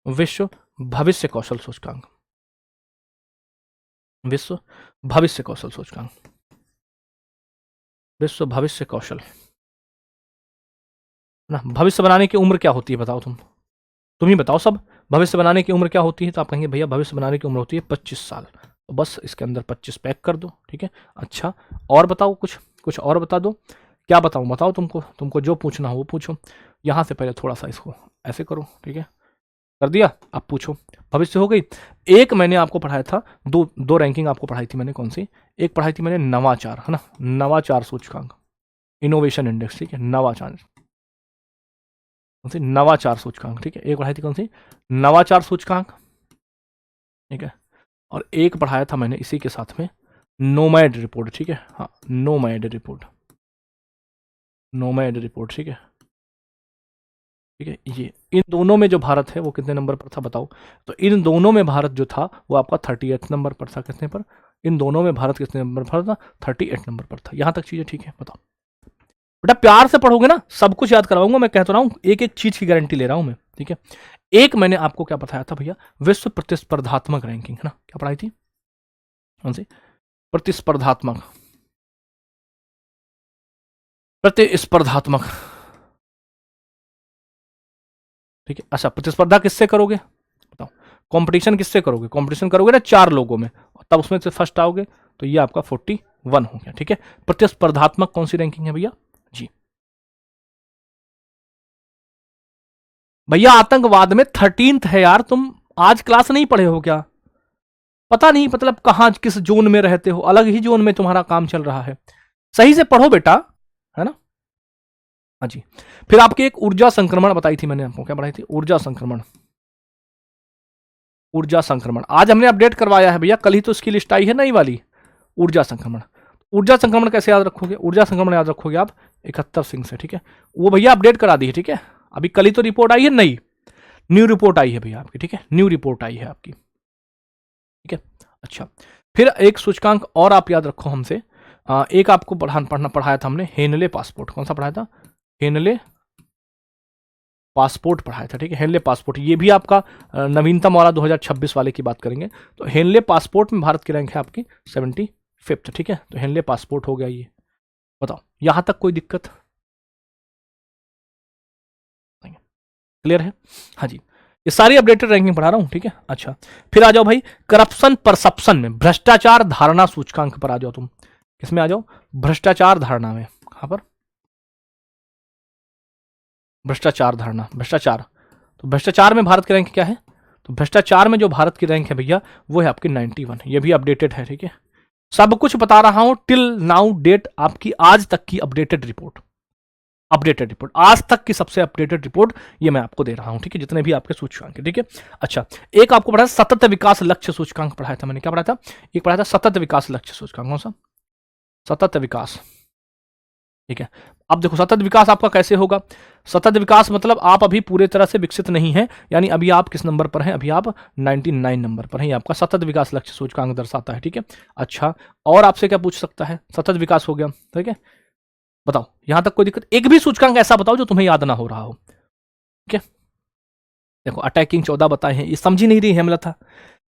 विश्व भविष्य कौशल सूचकांक, विश्व भविष्य कौशल सूचकांक, विश्व भविष्य कौशल ना। भविष्य बनाने की उम्र क्या होती है बताओ, तुम ही बताओ सब, भविष्य बनाने की उम्र क्या होती है? तो आप कहेंगे भैया भविष्य बनाने की उम्र होती है 25 साल, तो बस इसके अंदर 25 पैक कर दो, ठीक है। अच्छा, और बताओ, कुछ और बता दो, क्या बताऊं? बताओ, तुमको जो पूछना हो वो पूछो। यहां से पहले थोड़ा सा इसको ऐसे करो, ठीक है, कर दिया, अब पूछो। भविष्य हो गई। एक मैंने आपको पढ़ाया था, दो रैंकिंग आपको पढ़ाई थी मैंने, कौन सी? एक पढ़ाई थी मैंने नवाचार, है ना, नवाचार सूचकांक, इनोवेशन इंडेक्स, ठीक है, नवाचार, कौन सी? नवाचार सूचकांक, ठीक है। एक पढ़ाई थी कौन सी? नवाचार सूचकांक, ठीक है, और एक पढ़ाया था मैंने इसी के साथ में नोमैड रिपोर्ट, ठीक है, हाँ, नोमैड रिपोर्ट, नोमैड रिपोर्ट, ठीक है, ठीक है। ये इन दोनों में जो भारत है वो कितने नंबर पर था बताओ? तो इन दोनों में भारत जो था वो आपका 38 नंबर पर था। कितने पर? इन दोनों में भारत कितने नंबर पर था? 38 नंबर पर था। यहां तक चीजें ठीक है? बताओ बेटा, प्यार से पढ़ोगे ना, सब कुछ याद करवाऊंगा, मैं कह तो रहा हूं, एक एक चीज की गारंटी ले रहा हूं मैं, ठीक है। एक मैंने आपको क्या बताया था भैया? विश्व प्रतिस्पर्धात्मक रैंकिंग, है ना, क्या पढ़ाई थी? कौन सी? प्रतिस्पर्धात्मक, प्रतिस्पर्धात्मक, ठीक है। अच्छा, प्रतिस्पर्धा किससे करोगे बताओ? कंपटीशन किससे करोगे? कंपटीशन करोगे ना 4 लोगों में, तब उसमें से फर्स्ट आओगे, तो ये आपका 41 हो गया, ठीक है। प्रतिस्पर्धात्मक कौन सी रैंकिंग है भैया? जी भैया, आतंकवाद में 13th है यार। तुम आज क्लास नहीं पढ़े हो क्या? पता नहीं मतलब कहां किस जोन में रहते हो, अलग ही जोन में तुम्हारा काम चल रहा है। सही से पढ़ो बेटा, है ना। हाँ जी, फिर आपकी एक ऊर्जा संक्रमण बताई थी मैंने आपको। क्या पढ़ाई थी? ऊर्जा संक्रमण, ऊर्जा संक्रमण आज हमने अपडेट करवाया है भैया, कल ही तो इसकी लिस्ट आई है नई वाली, ऊर्जा संक्रमण। ऊर्जा संक्रमण कैसे याद रखोगे? ऊर्जा संक्रमण याद रखोगे आप 71 सिंह से, ठीक है, वो भैया अपडेट करा दी है, ठीक है, अभी कल ही तो रिपोर्ट आई है नई। न्यू रिपोर्ट आई है भैया आपकी, ठीक है, न्यू रिपोर्ट आई है आपकी, ठीक है। अच्छा, फिर एक सूचकांक और आप याद रखो हमसे, एक आपको पढ़ाया था हमने, हेनले पासपोर्ट। कौन सा पढ़ाया था? हेनले पासपोर्ट पढ़ाया था, ठीक है, हेनले पासपोर्ट। ये भी आपका नवीनतम वाला 2026 वाले की बात करेंगे। तो हेनले पासपोर्ट में भारत की रैंक है आपकी 75, ठीक है। तो हेनले पासपोर्ट हो गया ये। बताओ यहां तक कोई दिक्कत? क्लियर है? हाँ जी, ये सारी अपडेटेड रैंकिंग पढ़ा रहा हूं, ठीक है। अच्छा, फिर आ जाओ भाई करप्शन परसेप्शन में, भ्रष्टाचार धारणा सूचकांक पर आ जाओ तुम। किसमें आ जाओ? भ्रष्टाचार धारणा में। कहां पर? भ्रष्टाचार धारणा, भ्रष्टाचार। तो भ्रष्टाचार में भारत की रैंक क्या है? तो भ्रष्टाचार में जो भारत की रैंक है भैया वो है आपकी 91। ये भी अपडेटेड है, ठीक है। सब कुछ बता रहा हूं टिल नाउ डेट, आपकी आज तक की अपडेटेड रिपोर्ट, अपडेटेड रिपोर्ट आज तक की सबसे अपडेटेड रिपोर्ट ये मैं आपको दे रहा हूं, ठीक है, जितने भी आपके सूचकांक है, ठीक है। अच्छा, एक आपको पढ़ा सतत विकास लक्ष्य सूचकांक पढ़ाया था मैंने। क्या पढ़ाया था? एक पढ़ाया था सतत विकास लक्ष्य सूचकांक। कौन सा? सतत विकास, ठीक है। अब देखो सतत विकास आपका कैसे होगा? सतत विकास मतलब आप अभी पूरे तरह से विकसित नहीं है, यानी अभी आप किस नंबर पर हैं? अभी आप 99 नंबर पर हैं। ये आपका सतत विकास लक्ष्य सूचकांक दर्शाता है, ठीक है। अच्छा, और आपसे क्या पूछ सकता है? सतत विकास हो गया, ठीक है। बताओ यहां तक कोई दिक्कत? एक भी सूचकांक ऐसा बताओ जो तुम्हें याद ना हो रहा हो, ठीक है। देखो अटैकिंग 14 बताए हैं, ये समझी नहीं रही हेमलता।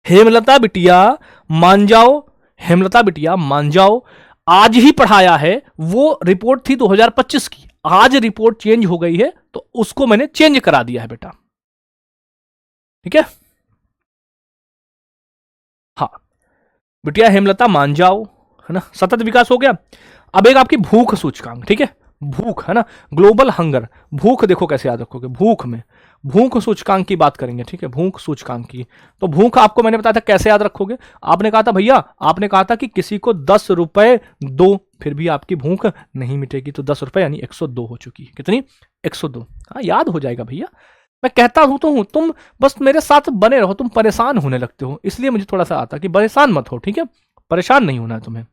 हेमलता बिटिया मान जाओ, हेमलता बिटिया मान जाओ, आज ही पढ़ाया है, वो रिपोर्ट थी 2025 की, आज रिपोर्ट चेंज हो गई है तो उसको मैंने चेंज करा दिया है बेटा, ठीक है। हाँ बिटिया हेमलता मान जाओ, है ना, सतत विकास हो गया। अब एक आपकी भूख सूचकांक, ठीक है, भूख, है ना, ग्लोबल हंगर, भूख देखो कैसे याद रखोगे, भूख में भूख सूचकांक की बात करेंगे, ठीक है, भूख सूचकांक की। तो भूख आपको मैंने बताया था कैसे याद रखोगे। आपने कहा था भैया, आपने कहा था कि किसी को 10 रुपए दो फिर भी आपकी भूख नहीं मिटेगी, तो 10 रुपए यानी 102 हो चुकी है। कितनी? 102। हाँ याद हो जाएगा भैया, मैं कहता हूं तो हूं, तुम बस मेरे साथ बने रहो, तुम परेशान होने लगते हो, इसलिए मुझे थोड़ा सा आता कि परेशान मत हो, ठीक है, परेशान नहीं होना है तुम्हें।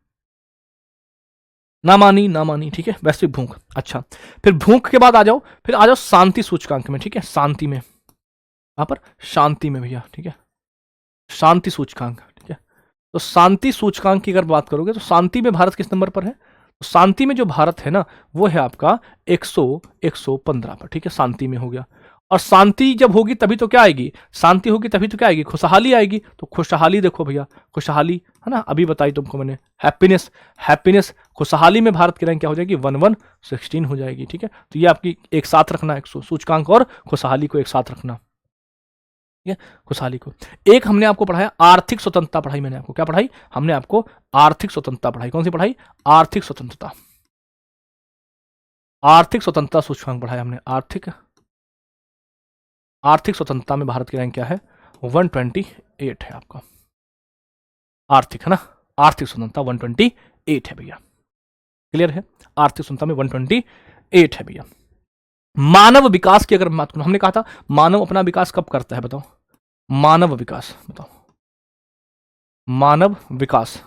ना मानी, ना मानी, ठीक है, वैश्विक भूख। अच्छा, फिर भूख के बाद आ जाओ, फिर आ जाओ शांति सूचकांक में, ठीक है, शांति में, यहां पर शांति में भैया, ठीक है, शांति सूचकांक, ठीक है। तो शांति सूचकांक की अगर बात करोगे तो शांति में भारत किस नंबर पर है? तो शांति में जो भारत है ना वो है आपका 115 पर, ठीक है, शांति में हो गया। और शांति जब होगी तभी तो क्या आएगी? शांति होगी तभी तो क्या आएगी? खुशहाली आएगी। तो खुशहाली देखो भैया, खुशहाली, है ना, अभी बताई तुमको मैंने, हैप्पीनेस, हैप्पीनेस, खुशहाली में भारत की रैंक क्या हो जाएगी? 1116 हो जाएगी, ठीक है। तो ये आपकी एक साथ रखना, एक सूचकांक और खुशहाली को एक साथ रखना, ठीक है, खुशहाली को। एक हमने आपको पढ़ाया आर्थिक स्वतंत्रता, पढ़ाई मैंने आपको, क्या पढ़ाई? हमने आपको आर्थिक स्वतंत्रता पढ़ाई। कौन सी पढ़ाई? आर्थिक स्वतंत्रता, आर्थिक स्वतंत्रता सूचकांक पढ़ाया हमने। आर्थिक, आर्थिक स्वतंत्रता में भारत की रैंक क्या है? 128 है आपका, आर्थिक, है ना, आर्थिक स्वतंत्रता 128 है भैया, क्लियर है, आर्थिक स्वतंत्रता में 128 है भैया। मानव विकास की अगर बात करूं, हमने कहा था मानव अपना विकास कब करता है? बताओ, मानव विकास बताओ, मानव विकास,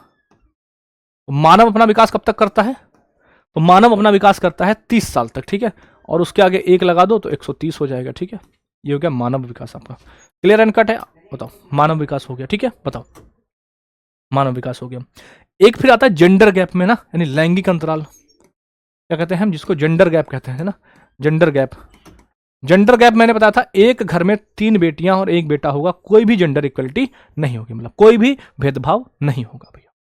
मानव अपना विकास कब तक करता है? तो मानव अपना विकास करता है 30 साल तक, ठीक है, और उसके आगे एक लगा दो तो 130 हो जाएगा, ठीक है। ये हो गया मानव विकास आपका, क्लियर एंड कट है। बताओ मानव विकास हो गया, ठीक है, बताओ मानव विकास हो गया। एक फिर आता है जेंडर गैप में ना, यानी लैंगिक अंतराल, क्या कहते हैं हम जिसको जेंडर गैप कहते हैं ना, जेंडर गैप। जेंडर गैप मैंने बताया था, एक घर में 3 बेटियां और 1 बेटा होगा, कोई भी जेंडर इक्वलिटी नहीं होगी, मतलब कोई भी भेदभाव नहीं होगा भैया,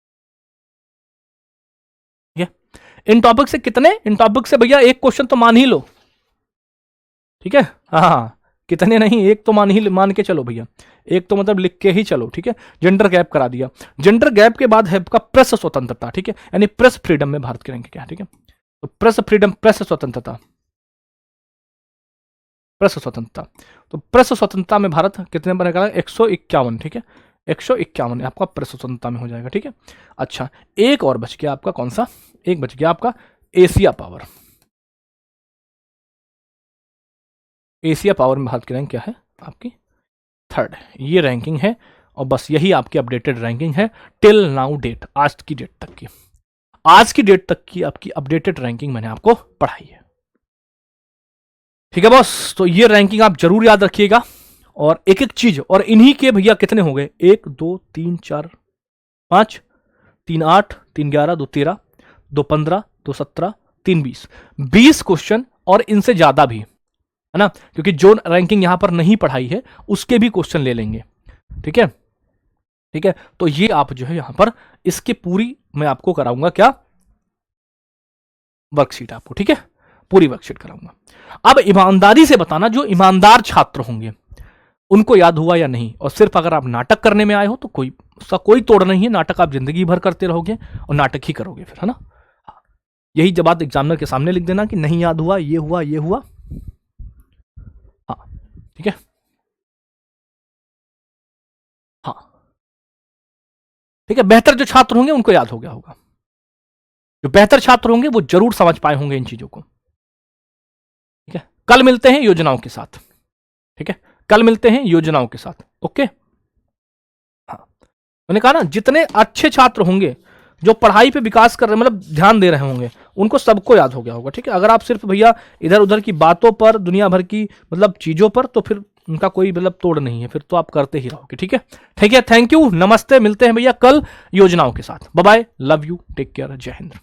ठीक है। इन टॉपिक से कितने? इन टॉपिक से भैया एक क्वेश्चन तो मान ही लो, ठीक है, हाँ, कितने नहीं, एक तो मान के चलो भैया, एक तो मतलब लिख के ही चलो, ठीक है। जेंडर गैप करा दिया। जेंडर गैप के बाद है आपका प्रेस स्वतंत्रता, ठीक है, यानी प्रेस फ्रीडम में भारत की रैंक क्या है, ठीक है। तो प्रेस फ्रीडम, प्रेस स्वतंत्रता, प्रेस स्वतंत्रता, तो प्रेस स्वतंत्रता में भारत कितने नंबर है? 151, ठीक है, 151 आपका प्रेस स्वतंत्रता में हो जाएगा, ठीक है। अच्छा, एक और बच गया आपका, कौन सा? एक बच गया आपका एशिया पावर। एशिया पावर में भारत की रैंक क्या है आपकी? 3rd। ये रैंकिंग है और बस यही आपकी अपडेटेड रैंकिंग है टिल नाउ डेट, आज की डेट तक की, आज की डेट तक की आपकी अपडेटेड रैंकिंग मैंने आपको पढ़ाई है, ठीक है बॉस। तो ये रैंकिंग आप जरूर याद रखिएगा और एक एक चीज, और इन्हीं के भैया कितने हो गए, 1 2 3 4 5, 3 8, 3 11, 2 13, 2 15, 2 17, 3 20 क्वेश्चन, और इनसे ज्यादा भी है ना, क्योंकि जो रैंकिंग यहां पर नहीं पढ़ाई है उसके भी क्वेश्चन ले लेंगे। ठीक है, ठीक है, तो ये आप जो है यहां पर इसके पूरी मैं आपको कराऊंगा क्या, वर्कशीट आपको, ठीक है, पूरी वर्कशीट कराऊंगा। अब ईमानदारी से बताना, जो ईमानदार छात्र होंगे उनको याद हुआ या नहीं, और सिर्फ अगर आप नाटक करने में आए हो तो कोई उसका कोई तोड़ नहीं है, नाटक आप जिंदगी भर करते रहोगे और नाटक ही करोगे फिर, है ना। यही जब बात एग्जामिनर के सामने लिख देना कि नहीं याद हुआ, ये हुआ, ये हुआ। हाँ, ठीक है, हाँ, ठीक है। बेहतर जो छात्र होंगे उनको याद हो गया होगा, जो बेहतर छात्र होंगे वो जरूर समझ पाए होंगे इन चीजों को। ठीक है, कल मिलते हैं योजनाओं के साथ। ठीक है, कल मिलते हैं योजनाओं के साथ। ओके, हाँ, मैंने कहा ना, जितने अच्छे छात्र होंगे जो पढ़ाई पे विकास कर रहे, मतलब ध्यान दे रहे होंगे, उनको सबको याद हो गया होगा। ठीक है, अगर आप सिर्फ भैया इधर उधर की बातों पर, दुनिया भर की मतलब चीजों पर, तो फिर उनका कोई मतलब तोड़ नहीं है, फिर तो आप करते ही रहोगे। ठीक है, ठीक है, थैंक यू, नमस्ते, मिलते हैं भैया कल योजनाओं के साथ। Bye bye, love you, take care, जय हिंद।